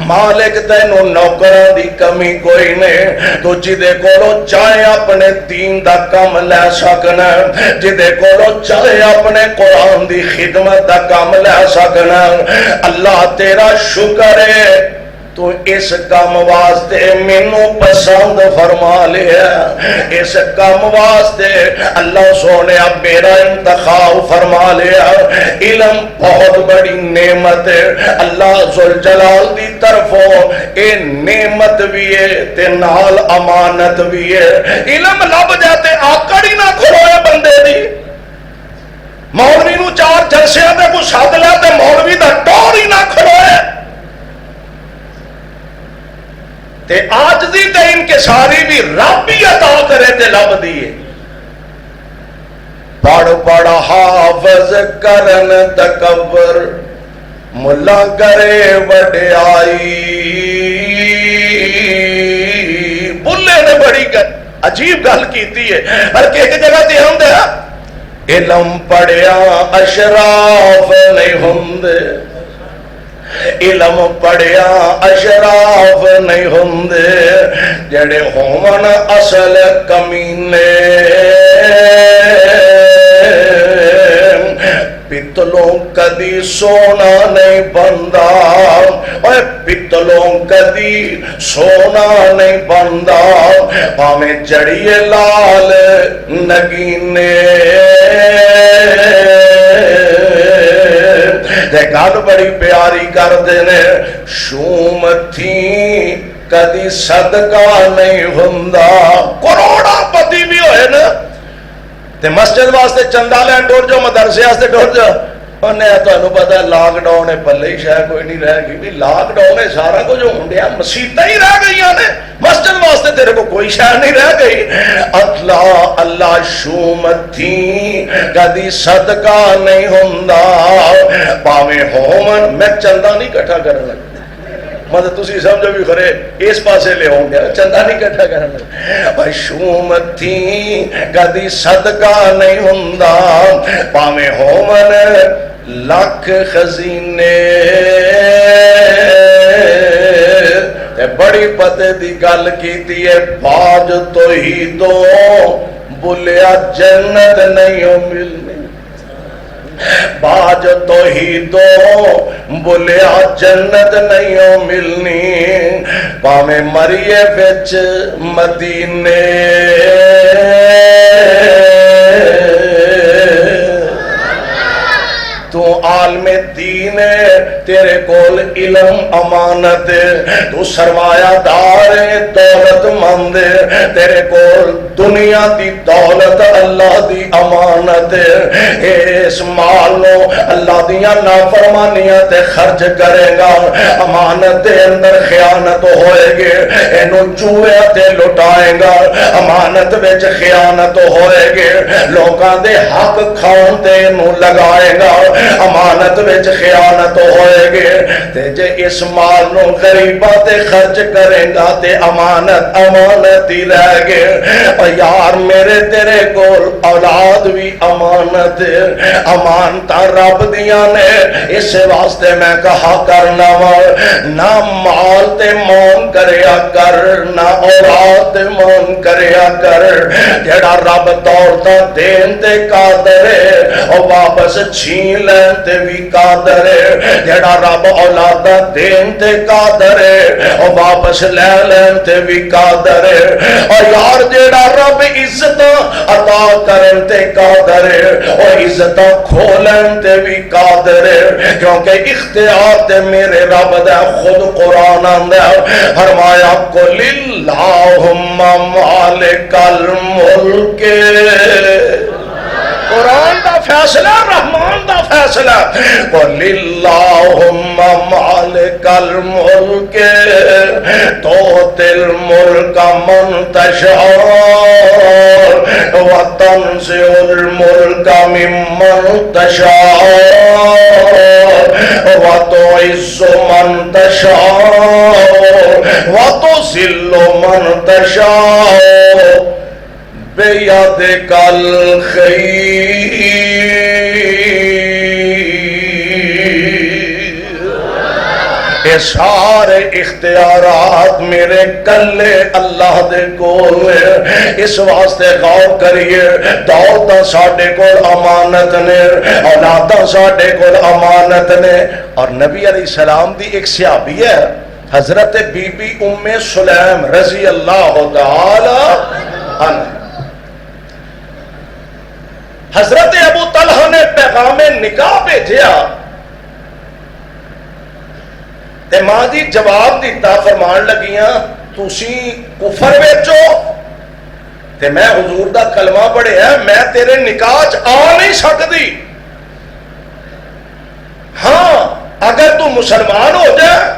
مالک تینوں نوکراں دی کمی کوئی نہیں. تو جدے کولو چاہے اپنے دین دا کم لے سکنا, جدے کولو چاہے اپنے قرآن دی خدمت دا کم لے سکنا. اللہ تیرا شکر ہے, تو اس کام واسطے مینوں پسند فرما لیا. اس کام واسطے اللہ سونے میرا انتخاب فرما لیا. علم بہت بڑی نعمت ہے, اللہ ذوالجلال دی طرفوں اے نعمت بھی ہے تے نال امانت بھی ہے. علم لب جاتے آکڑی نہ کھلوئے بندے دی. مولوی نو چار جلسیاں دے کو ساتھ لیا تے مولوی دا ٹور ہی نہ کھلوئے. تے آج دی تے انکساری بھی رب ہی عطا کرے تے لب دیئے. پڑھ پڑھ حافظ کرن تکبر, ملا کرے وڈیائی. بلے نے بڑی عجیب گل کیتی ہے, بلکہ ایک جگہ تے ہم دے علم پڑھیا اشراف نہیں ہوندے, علم پڑھیا اشراف نہیں ہوندے, جڑے ہون اصل کمینے. پتلوں کدی سونا نہیں بندا, اوے پتلوں کدی سونا نہیں بندا, پاویں جڑیے لال نگینے. گل بڑی پیاری کر دینے, شوم تھی کدی صدقہ نہیں ہوندا. کروڑا پتی بھی ہوئے نا, تے مسجد واسطے چندہ لین ٹور جو, مدرسے واسطے ٹور جو. انہیں تو پتا لاک ڈاؤن ہے, پلے ہی شاید کوئی نہیں رہ گئی. لاک ڈاؤن ہے سارا کچھ ہونڈیا, مسیتیں ہی رہ گئی نے, مسجد واسطے تیرے کو کوئی شاید نہیں رہ گئی. اللہ اللہ شومت تھی کدی صدقہ نہیں ہوندا, پاویں ہومن. میں چندہ نہیں کٹھا کرنے لگا, مطلب تسی سمجھو بھی خرے اس پاسے لے ہوں گے, چندہ نہیں کٹھا کرنے لگا. بھائی شومت تھی کدی صدقہ نہیں ہوندا, پاویں ہومن لاکھ خزینے. بڑی پتے دی گل کیتی ہے, باج تو ہی دو بلیا جنت نہیں ملنی. باج تو ہی دو بلیا جنت نہیں ملنی, پاویں مریے وچ مدینے. تو عالم دین تیرے کول علم امانت, تو سرمایہ دار دولت مند, تیرے کول دنیا دی دولت اللہ دی امانت. اس مال نو اللہ دیاں نافرمانیاں تے خرچ کرے گا, امانت دے اندر خیانت ہوئے گی, اینو چوہے تے لٹائے گا, امانت وچ خیانت ہوئے گی, لوکاں دے حق کھان تے اینو لگائے گا, امانت وچ خیانت امانت ہوئے گے تے جے اس مال نو غریباں تے خرچ کریں گا تے امانت امانت ہی رہ گے اور یار میرے تیرے کول اولاد بھی امانت امانتاں رب دیاں نے اس واسطے میں کہا کرنا نہ مال تے مون کریا کر نہ اولاد تے مون کریا کر جڑا رب دولتاں دین تے قادر ہے اور واپس چھین لین تے بھی قادر ہے جڑا رب اولاداں دین تے قادر ہے اور واپس لے لین تے بھی قادر ہے اور یار جڑا رب عزتاں عطا کرن تے قادر ہے اور عزتاں کھولن تے بھی قادر ہے کیونکہ اختیار تے میرے رب دا خود قرآن آندہ فرمایا قل اللہم مالک الملک قرآن دا فیصلہ رحمان دا فیصلہ قل اللہم مالک الملک تؤتی الملک من تشاء وتنزع الملک ممن تشاء وتعز من تشاء وتذل من تشاء بیدک الخیر یہ سارے اختیارات میرے کلے اللہ دے کول ہیں اس واسطے غور کریے دولتاں ساڈے کول امانت نے اولاداں ساڈے کول امانت نے اور نبی علیہ السلام دی ایک صحابی ہے حضرت بی بی ام سلیم رضی اللہ تعالی عنہ حضرت ابو طلحہ نے پیغام نکاح بھیجیا تے ماں جی جواب دیتا فرمان لگیاں تسی کفر وچو تے میں حضور دا کلمہ پڑھیا میں تیرے نکاح چ آ نہیں سکتی ہاں اگر تو مسلمان ہو جائے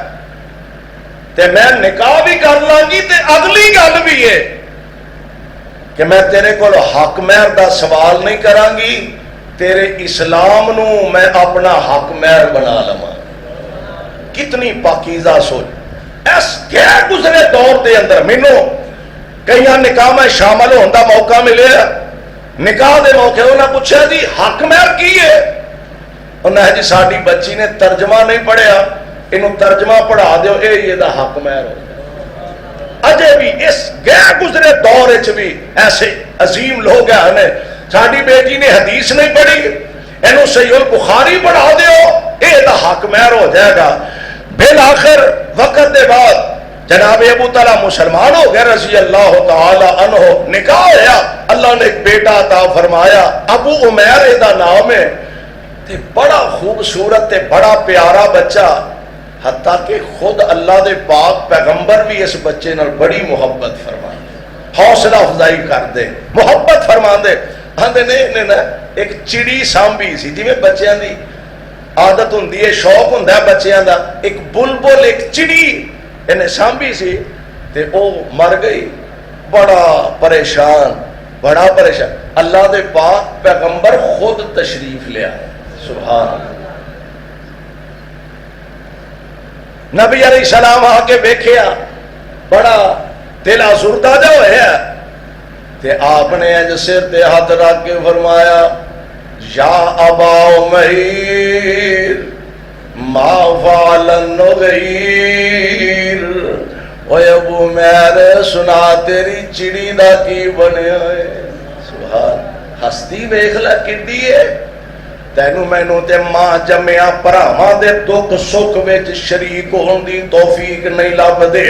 تے میں نکاح بھی کر لانگی تے اگلی گل بھی ہے کہ میں تیرے کو حق مہر دا سوال نہیں کرانگی تیرے اسلام نو میں اپنا حق مہر بنا لما کتنی پاکیزہ سوچ اس غیر گزرے دور دے اندر مینوں کئی نکاح میں شامل ہوندہ موقع ملے نکاح دے موقع انہوں نے پوچھا جی حق مہر کی ہے انہوں نے جی ساڑی بچی نے ترجمہ نہیں پڑھیا انہوں ترجمہ پڑھا دیو اے یہ دا حق مہر ہو اجے بھی اس غیر گزرے دور وچ بھی ایسے عظیم لوگ ہیں ساڈی بیٹی نے حدیث نہیں پڑھی اینو صحیح البخاری پڑھا دیو اے دا حق مہر ہو جائے گا بالآخر وقت دے بعد جناب ابو طلحہ مسلمان ہو گئے رضی اللہ تعالی عنہ نکاح ہوا اللہ نے ایک بیٹا عطا فرمایا ابو عمیر دا نام ہے تے بڑا خوبصورت تے بڑا پیارا بچہ حتیٰ کہ خود اللہ دے پاک پیغمبر بھی اس بچے نال بڑی محبت فرما حوصلہ افزائی کر دے محبت فرما دے آندے نے ایک چڑی سانبھی سی جی میں بچیاں دی عادت ہوندی ہے شوق ہوندا ہے بچیاں دا ایک بلبل ایک چڑی انہیں سانبھی سی تے او مر گئی بڑا پریشان اللہ دے پاک پیغمبر خود تشریف لے آئے سبحان اللہ نبی علیہ السلام آ کے بیکھیا بڑا دل آزردہ جا ہویا تے آپ نے اج سر تے ہاتھ رکھ کے فرمایا یا ابا عمیر ما فعل النغیر اوے ابو عمیر سنا تیری چڑی دا کی بنیا ہے سبحان ہستی ویکھ لے کڈی ہے تینو مینوں تے ماں جمیا پراواں دے دکھ سکھ وچ شریک ہون دی توفیق نہیں لب دے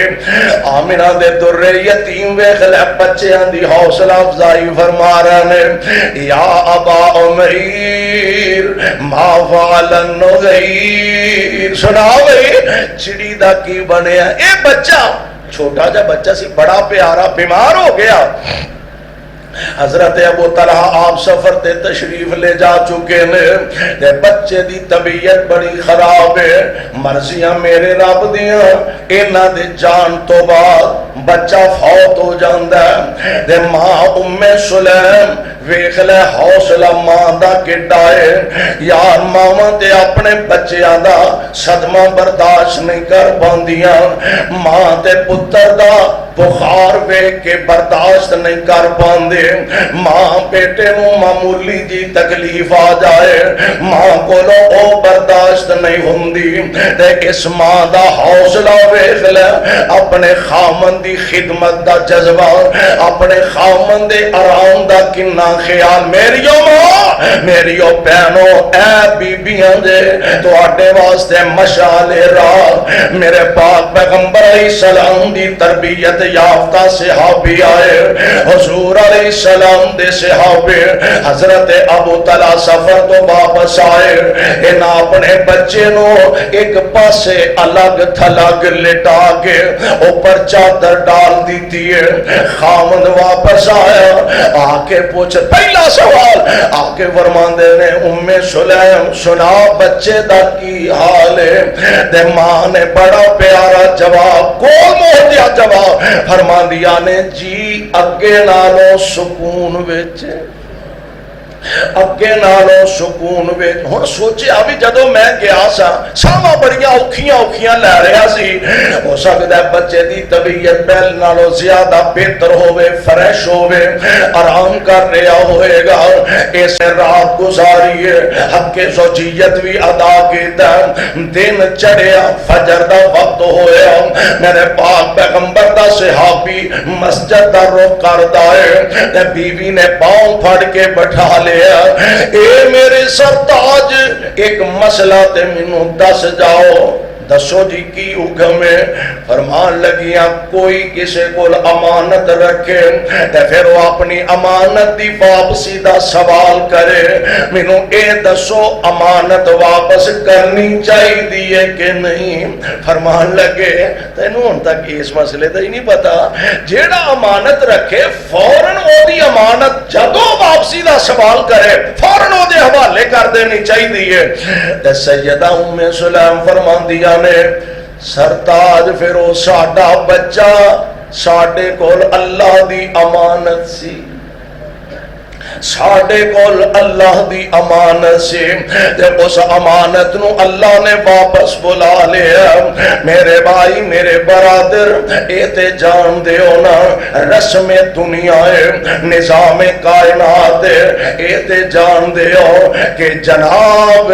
آمنہ دے در یتیم ویکھ لے بچیاں دی حوصلہ افزائی فرما رہے نے یا ابا عمیر ما فعل النغیر سنا بھئی چڑی دا کی بنیا اے بچہ چھوٹا جا بچہ سی بڑا پیارا بیمار ہو گیا حضرت ابو طلحہ آپ سفر تے تشریف لے جا چکے نے بچے دی طبیعت بڑی خراب ہے مرضیاں میرے رب دیاں اینا دے جان تو بعد بچہ فوت ہو جاندہ ہے دے ماں ام سلیم ویکھ لے حوصلہ ماں دا کڈا ہے یار ماواں تے اپنے بچیاں دا صدمہ برداشت نہیں کر پاندیاں ماں تے پتر دا بخار ویکھ کے برداشت نہیں کر پاندے ماں بیٹے نو معمولی جی تکلیف آ جائے ماں کولو او برداشت نہیں ہوندی تے اس ماں دا حوصلہ ویکھ لے اپنے خامن دی خدمت دا جذبہ اپنے خامن دے آرام دا کنا خیال میریو ماں میریو بہنو اے بیبیاں دے تو آٹے واسطے مشعل راہ میرے پاک پیغمبر علیہ السلام دی تربیت یافتہ صحابی آئے حضور علیہ السلام دے صحابی حضرت ابو طلحہ سفر تو واپس آئے ان اپنے بچے نو ایک پاسے الگ تھلگ لٹا کے اوپر چادر ڈال دیتی ہے خامد واپس آیا آ کے پوچھ پہلا سوال آ کے فرماندے نے ام سلیم سنا بچے دا کی حال ہے تے ماں نے بڑا پیارا جواب کول موہ دیا جواب فرمان دیا نے جی اگے نالوں سکون وچ اگے نالوں سکون وچ ہن سوچیا بھی جدوں میں گیا سا ساواں بڑیاں اوکھیاں لے رہا سی ہو سکدا ہے بچے دی طبیعت پہل نالوں زیادہ بہتر ہوے فریش ہوے آرام کر رہا ہوئے گا ایسے رات گزاری ہے حق زوجیت بھی ادا کیتا دن چڑھیا فجر دا وقت ہویا میرے پاک پیغمبر دا صحابی مسجد دا رخ کردا ہے تے بیوی نے پاؤں پھڑ کے بٹھا لے اے میرے سرتاج ایک مسئلہ تے منوں دس جاؤ دسو جی کی حکم ہے فرمان لگیاں کوئی کسے کو امانت رکھے تے پھر وہ اپنی امانت دی واپسی دا سوال کرے مینوں اے دسو امانت واپس کرنی چاہی دیئے کہ نہیں فرمان لگے تینوں ہن تک اس مسئلے دا ہی نہیں پتا جیڑا امانت رکھے فوراً وہ دی امانت جدوں واپسی دا سوال کرے فوراً وہ دے حوالے کر دینی چاہی دیئے تے سیدہ ام سلیم فرمان دیا نے سرتاج پھر وہ ساڈا بچہ ساڈے کول اللہ دی امانت سی ساڈے کول اللہ دی امانت سے تے اس امانت نو اللہ نے واپس بلا لیا میرے بھائی میرے برادر اے تے جان دیو نا رسم دنیا ہے نظام کائنات اے تے جان دیو کہ جناب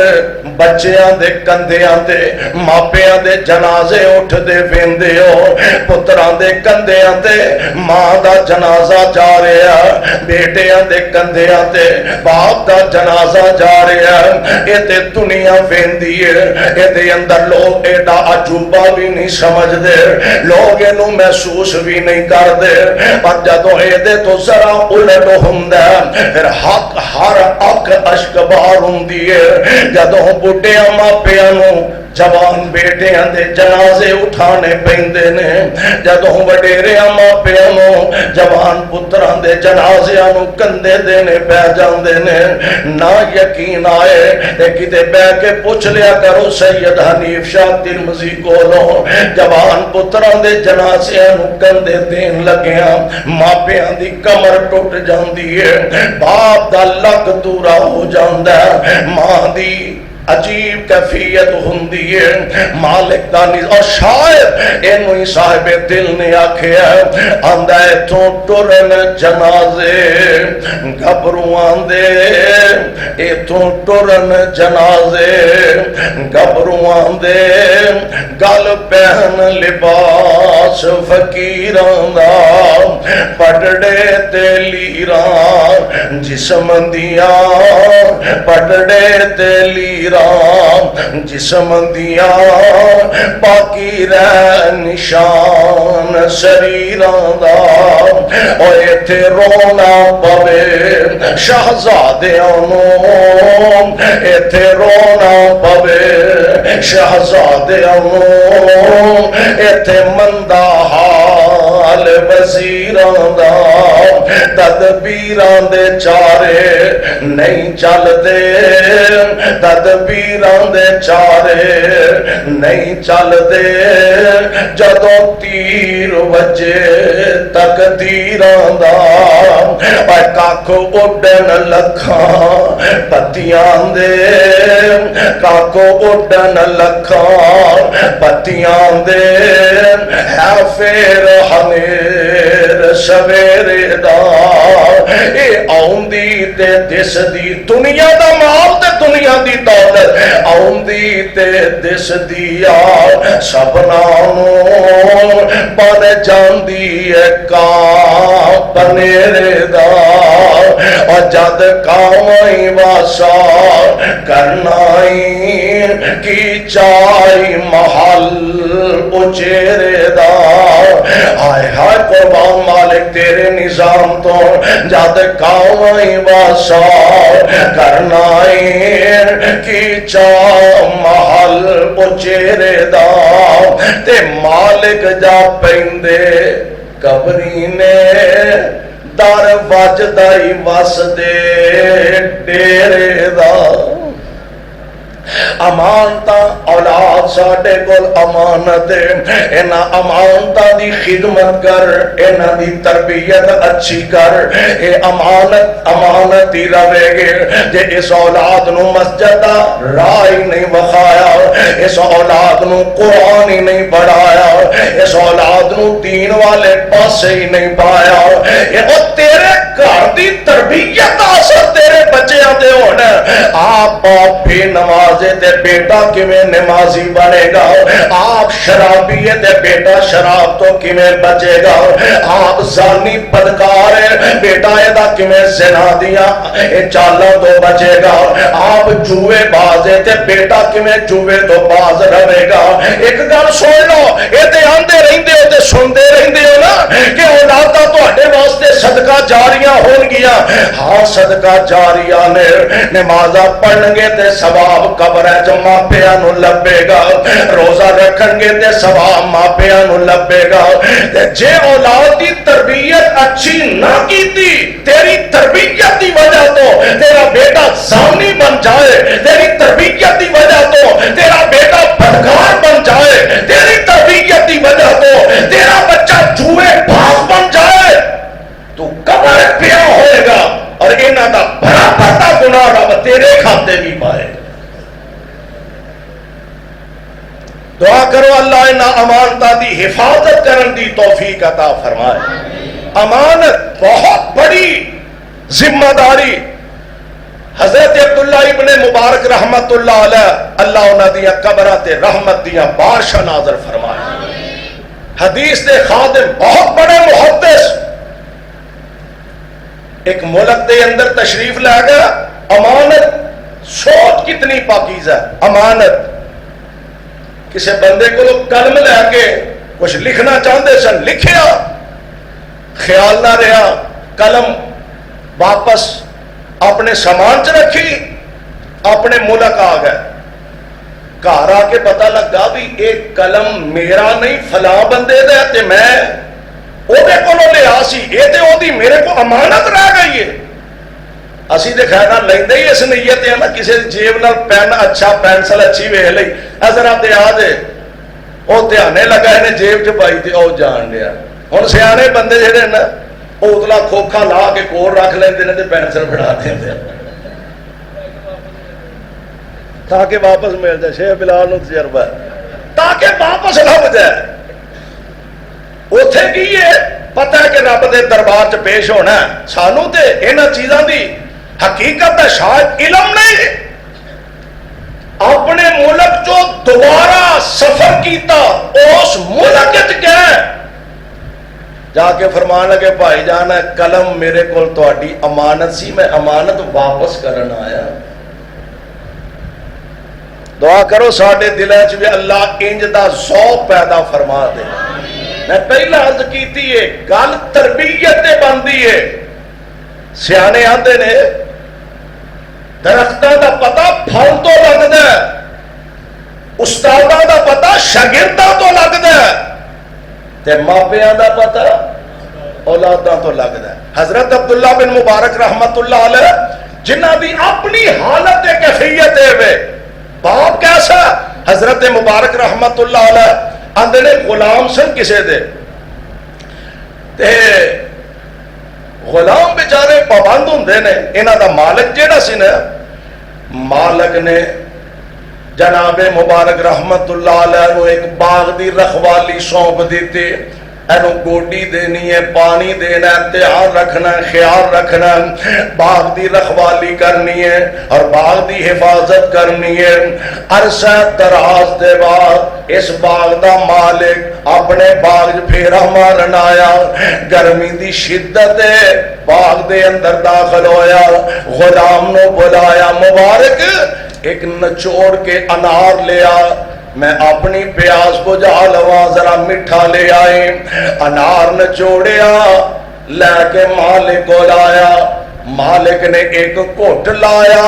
بچیاں دے کندیاں تے ماپیاں دے جنازے اٹھ دے ویندے ہو پتراں دے کندیاں تے ماں دا جنازہ جا رہا بیٹیاں دے کندیاں تے باپ دا جنازہ جا رہا اے تے دنیا ویندی ہے اے تے اندر لوگ ایڈا عجوبہ بھی نہیں سمجھ دے لوگ انہوں محسوس بھی نہیں کر دے پر جدوں اے دے تو ذرا الٹ ہوندا پھر حق ہر حق اشکبار ہوندی ہے جدوں بڈھیاں ماپیاں نوں جوان بیٹیاں دے جنازے اٹھانے پیندے نے جدوں وڈیریاں ماپیاں نوں جوان پتراں دے جنازیاں نوں کندے دینے پہ جاندے نے نہ یقین آئے تے کتے بہ کے پوچھ لیا کرو سید حنیف شاہ ترمذی کولوں جوان پتراں دے جنازیاں نوں کندے دین لگیاں ماپیاں دی کمر ٹوٹ جاندی ہے باپ دا لک دورا ہو جاندا ہے ماں دی عجیب کیفیت ہوندی ہے مالک دانی اور شاید انہوں ہی صاحب دل نے آکھیا آندہ ہے تو ٹرن جنازے گھبروں آندے اے تو ٹرن جنازے گھبروں آندے گل پہن لباس فقیران دا پڑڑے تے لیران جسم دیاں پڑڑے تے لیران جسم دیاں باقی رہ نشان شریران دا اور ایتھے رونا پوے شہزادیاں نوں ایتھے رونا پوے شہزادیاں نوں ایتھے مندہ نال وزیراں دا تدبیراں دے چارے نہیں چلدے تدبیراں دے چارے نہیں چلدے جدوں تیر وجے تقدیراں دا کاکھ اڈن لکھاں پتیاں دے کاکھ اڈن لکھاں پتیاں دے ہے پھر ہنیر سویرے دا اے آؤندی تے دس دی دنیا دا مال تے دنیا دی دولت آؤندی تے دس دیا سبنانو بن جاندی ہے کام پنیرے دا اور جد کامائی واسا کرنائی کی چائی محل اچیرے دا آئے ہائے قربان مالک تیرے نظام تو جد کامائی واسا کرنائی کی چائی محل اچیرے دا تے مالک جا پیندے قبری نے در وجدائی وس دے ڈیرے دا امانتا اولاد ساڈے کول امانت ہے اینا امانتا دی خدمت کر اینا دی تربیت اچھی کر اے امانت ہی رہے گے جے اس اولاد نو مسجد راہ ہی نہیں بخایا اس اولاد نو قرآن ہی نہیں پڑھایا اس اولاد نو دین والے پاسے ہی نہیں پایا وہ تیرے گھر دی تربیت اثر تیرے بچیاں دے ہونا آپ بھی نماز تے بیٹا کیویں نمازی بنے گا آپ شرابی تے بیٹا شراب تو کیویں بچے گا آپ زانی بدکار ہے بیٹا ایدا کیویں زنا دیا اے چالاں تو بچے گا آپ جوئے باز ہے تے بیٹا کیویں جوئے تو باز رہے گا ایک گل سن لو اے تے آندے رہندے ہو تے سنتے رہندے ہو نا کہ اولاداں تواڈے واسطے صدقہ جاریاں ہون گیا ہاں صدقہ جاریاں نے نمازاں پڑھن گے تے ثواب قبر ہے جو ماپیاں نو لبے گا روزہ رکھن گے تے ثواب ماپیاں نو لبے گا جے اولاد دی تربیت اچھی نہ کیتی تیری تربیت دی وجہ تو تیرا بیٹا زانی بن جائے تیری تربیت دی وجہ تو تیرا بیٹا بدکار بن جائے تیری تربیت دی وجہ تو تیرا بچہ جوئے باز بن جائے تو قبر پیا ہوئے گا اور انہاں دا بڑا پتا گناہ رب تیرے کھاتے بھی پائے گا دعا کرو اللہ انہاں امانتاں دی حفاظت کرن دی توفیق عطا فرمائے امانت بہت بڑی ذمہ داری حضرت عبداللہ ابن مبارک رحمت اللہ علیہ اللہ انہاں دیا قبرہ تے رحمت دیا بارشا نازل فرمائے حدیث دے خادم بہت بڑے محدث ایک ملک دے اندر تشریف لے گیا امانت سوچ کتنی پاکیزہ امانت کسی بندے کو قلم لے کے کچھ لکھنا چاہتے سن لکھیا خیال نہ رہا قلم واپس اپنے سامان چ رکھی اپنے ملک آ گئے گھر آ کے پتہ لگا بھی ایک قلم میرا نہیں فلاں بندے دے تے میں اوہدے کولوں لیا سی اے تے اودی میرے کو امانت رہ گئی ہے اسی تے خیر نال لیندے ہی اس نیت ہے نا کسی جیب نال پین اچھا پینسل اچھی ویکھ لئی ذرا تے آ دے او دھیانے لگا نے جیب چ پائی تے او جان لیا ہن سیانے بندے جڑے نا او اتلا کھوکھا لا کے کول رکھ لیندے نے تے پینسل بڑھا دیندے تاکہ واپس مل جائے شیخ بلال نو تجربہ تاکہ واپس لب جائے اوتھے کی ہے پتہ ہے کہ رب دے دربار چ پیش ہونا ہے سانو تے انہاں چیزاں دی حقیقت ہے شاید علم نہیں اپنے ملک جو دوبارہ سفر کیتا اس ملک وچ گئے جا کے فرمان لگے بھائی جان قلم میرے کول تہاڈی امانت سی میں امانت واپس کرن آیا دعا کرو ساڈے دلاں چ بھی اللہ انج دا ذوق پیدا فرما دے میں پہلا عرض کیتی ہے گل تربیت تے بندی ہے سیانے آندے نے درختاں دا پتہ پھل تو لگدا ہے استاداں دا پتہ شاگرداں تو لگدا ہے تے ماپیاں دا پتہ اولاداں تو لگدا ہے. حضرت عبداللہ بن مبارک رحمت اللہ علیہ جنہ دی اپنی حالت کیفیت ہے باپ کیسا. حضرت مبارک رحمت اللہ علیہ اندر غلام سن کسے دے تے غلام بیچارے پابند ہوندے نے. انہاں دا مالک جیڑا سی نا مالک نے جناب مبارک رحمت اللہ علیہ نو ایک باغ دی رکھوالی سونپ دیتی. اینو گوڈی دینی ہے, پانی دینا ہے, دھیان رکھنا ہے, خیال رکھنا ہے, باغ دی رکھوالی کرنی ہے اور باغ دی حفاظت کرنی ہے. عرصہ دراز دے بعد اس باغ دا مالک اپنے باغ پھیرا مارن آیا. گرمی دی شدت ہے, باغ دے اندر داخل ہویا, غلام نو بلایا, مبارک ایک نچوڑ کے انار لیا, میں اپنی پیاس بجھا لوا, ذرا میٹھا لے آئے. انار نچوڑیا لے کے مالک کو لایا. مالک نے ایک گھٹ لایا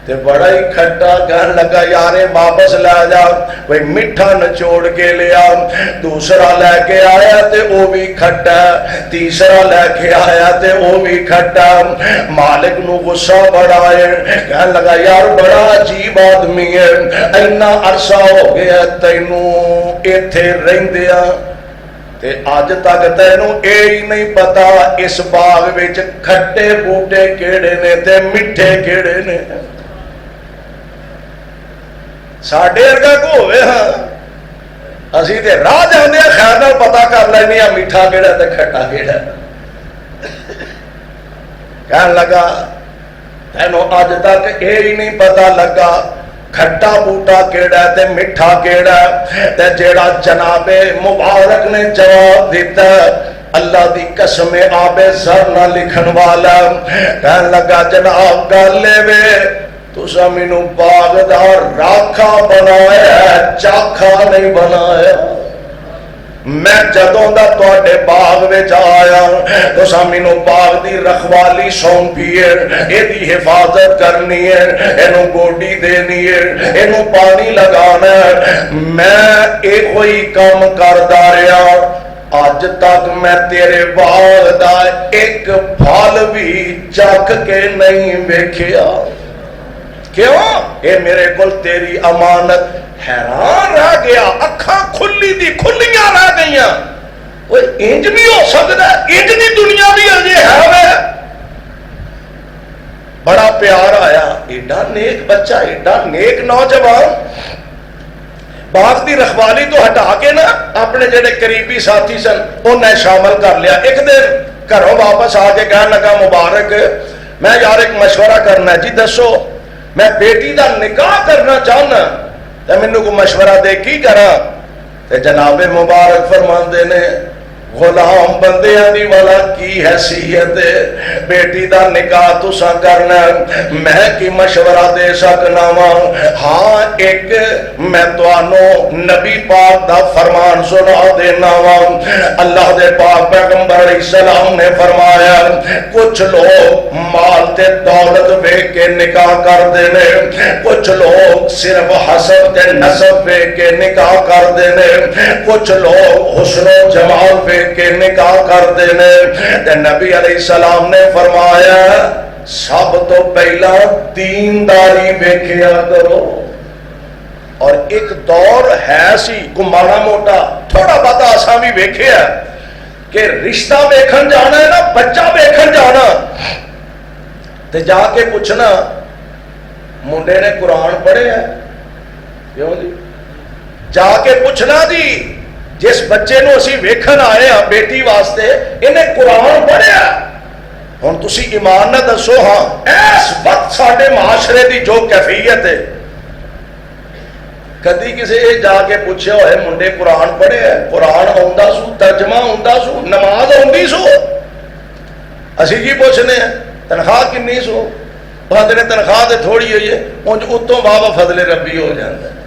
تے بڑا ہی کھٹا کہنے لگا یارے واپس لے جا. کوئی میٹھا نچوڑ کے لیا, دوسرا لے کے آیا تے وہ بھی کھٹا, تیسرا لے کے آیا تے وہ بھی کھٹا. مالک نو غصہ بڑا ہے, کہنے لگا یار بڑا عجیب آدمی ہے, اینا عرصہ ہو گیا تینوں ایتھے رہندیاں تے آج تک تینوں اے ہی نہیں پتا اس باغ وچ کھٹے بوٹے کیڑے نے تے میٹھے کیڑے نے. ساڈے ورگا کو ہوئے ہاں اسی تے راہ جاندے خیر نال پتہ کر لینے آ میٹھا کیڑا تے کھٹا کیڑا. کہنے لگا تینوں اج تک اے ہی نہیں پتا لگا کھٹا بوٹا کیڑا تے میٹھا کیڑا. تے جیڑا جناب مبارک نے جواب دیتا اللہ دی قسم آب زر نہ لکھن والا, کہنے لگا جناب گل وے تسا مینوں باغ دا راکھا بنایا, چاکھا نہیں بنایا. میں جدوں دا تواڈے باغ وچ آیا تسا مینوں باغ دی رکھوالی سونپی ہے, ایدی حفاظت کرنی ہے, اینوں گوڈی دینی ہے, اینوں پانی لگانا ہے. میں ایک کوئی کام کردا رہا, آج تک میں تیرے باغ دا ایک پھل بھی چکھ کے نہیں ویکھیا. کیوں؟ اے میرے کول تیری امانت. حیران رہ گیا, اکھاں کھلی دی کھلیاں رہ گئیاں. وہ انج بھی ہو سکتا ہے, انج دی دنیا بھی اجے ہے وے. بڑا پیار آیا, ایڈا نیک بچہ, ایڈا نیک نوجوان. باغ دی رکھوالی تو ہٹا کے نا اپنے جڑے قریبی ساتھی سن انہیں شامل کر لیا. ایک دن گھروں واپس آ کے کہنے لگا مبارک میں یار ایک مشورہ کرنا ہے. جی دسو. میں بیٹی دا نکاح کرنا چاہنا تے مینوں کو مشورہ دے کی کرا. تے جناب مبارک فرماندے نے غلام بندیاں دی والا کی حیثیت ہے, بیٹی دا نکاح تساں کرنا, میں کی مشورہ دے سکنا وا. ہاں ایک میں تانوں نبی پاک دا فرمان سنا دینا وا. اللہ دے پاک پیغمبر علیہ السلام نے فرمایا کچھ لوگ مال تے دولت ویکھ کے نکاح کر دینے, کچھ لوگ صرف حسب تے نسب ویکھ کے نکاح کر دینے, کچھ لوگ حسن و جمال ویکھ کے نکاح کر دینے. تے نبی علیہ السلام نے فرمایا سب تو پہلا دینداری ویکھیا کرو. اور ایک دور ہے سی کو ماڑا موٹا تھوڑا بہت آسا بھی ویکھیا کہ رشتہ ویکھن جانا ہے نا, بچہ ویکھن جانا تے جا کے پوچھنا منڈے نے قرآن پڑھے ہے کیوں جی, جا کے پوچھنا جی جس بچے نو اسی ویکھن آئے ہاں بیٹی واسطے انہیں قرآن پڑھیا. ہن تسی ایمان نہ دسو ہاں اس وقت ساڈے معاشرے دی جو کیفیت ہے, کدی کسی جا کے پوچھے ہوئے منڈے قرآن پڑھے ہے, قرآن آندا سو, ترجمہ آندا سو, نماز آندی سو, اسی جی پوچھنے ہیں تنخواہ کنی سو, بندے نے تنخواہ تے تھوڑی ہوئی ہے اونج اتوں بابا فضل ربی ہو جاندا ہے.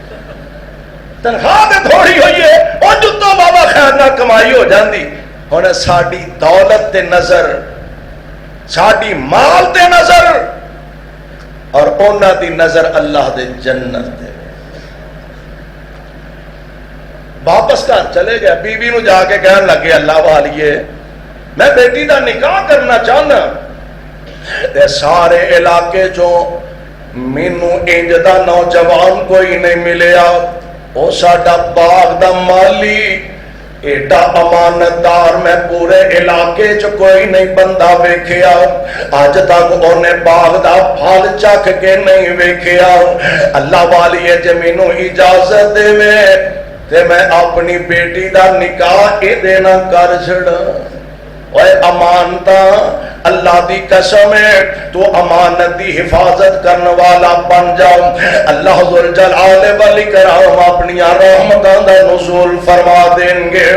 تنخواہ تے تھوڑی ہوئی ہے اونج اتوں بابا خیر نال کمائی ہو جاندی. ہن ساڈی دولت تے نظر, ساڈی مال تے نظر اور انہاں دی نظر اللہ دے جنت تے. واپس گھر چلے گیا، بیوی نو جا کے کہنے لگے اللہ والیے میں بیٹی دا نکاح کرنا چاہنا، تے سارے علاقے چوں مینوں انج دا نوجوان کوئی نہیں ملیا، او ساڈا باغ دا مالی ایڈا امانتدار میں پورے علاقے چ کوئی نہیں بندہ ویکھیا، اج تک انہیں باغ دا پھل چکھ کے نہیں ویکھیا۔ اللہ والی جے مینوں اجازت دے تے میں اپنی بیٹی دا نکاح اے نہ کر چھڑا۔ اوے امانتا اللہ دی قسم ہے تو امانت دی حفاظت کرنے والا بن جاؤ، اللہ ذل جلال والاکرام اپنی رحمتاں دا نزول فرما دیں گے۔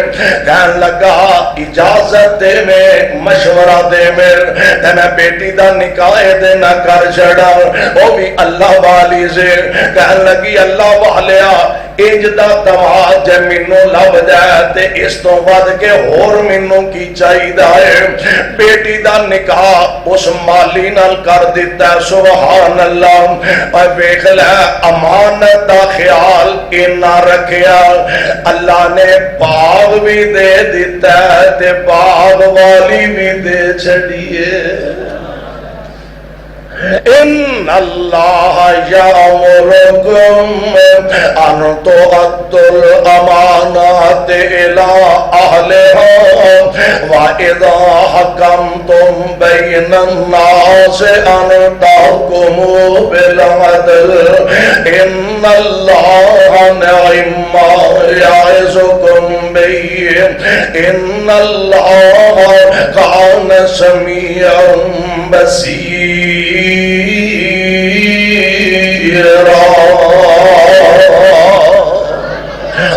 کہنے لگا اجازت دے میں مشورہ دے میں تے میں بیٹی دا نکاح دے نہ کر چھڑا، وہ بھی اللہ والی سے کہنے لگی اللہ والیا انج دا دماد جے مینوں لب جائے تے اس تو ود کے ہور مینوں کی چاہیدا ہے، بیٹی دا نکاح اس مالی نال کر دیتا ہے۔ سبحان اللہ۔ اور ویکھ لے امانت دا خیال نہ رکھیا، اللہ نے باغ بھی دے دیتا ہے تے باغ والی بھی دے چھڑیے۔ ان اللہ یامرکم ان تؤدوا الامانات الی اہلها واذا حکمتم بین الناس ان تحکموا بالعدل ان اللہ نعم ما یعظکم بہ ان اللہ کان سمیعا بصیرا۔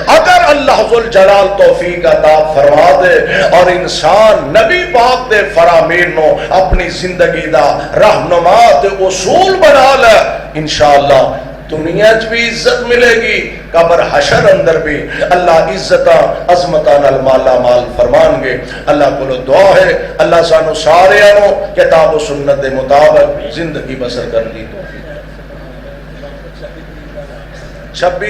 اگر اللہ ذوالجلال توفیق عطا فرما دے اور انسان نبی پاک دے فرامین نو اپنی زندگی دا رہنما تے اصول بنا لے، انشاءاللہ دنیا چ بھی عزت ملے گی، قبر حشر اندر بھی اللہ عزتاں عظمتاں نال مالا مال فرمان گے۔ اللہ کو دعا ہے اللہ سانو سارے انو کتاب و سنت دے مطابق زندگی بسر کرنے دی توفیق۔ 26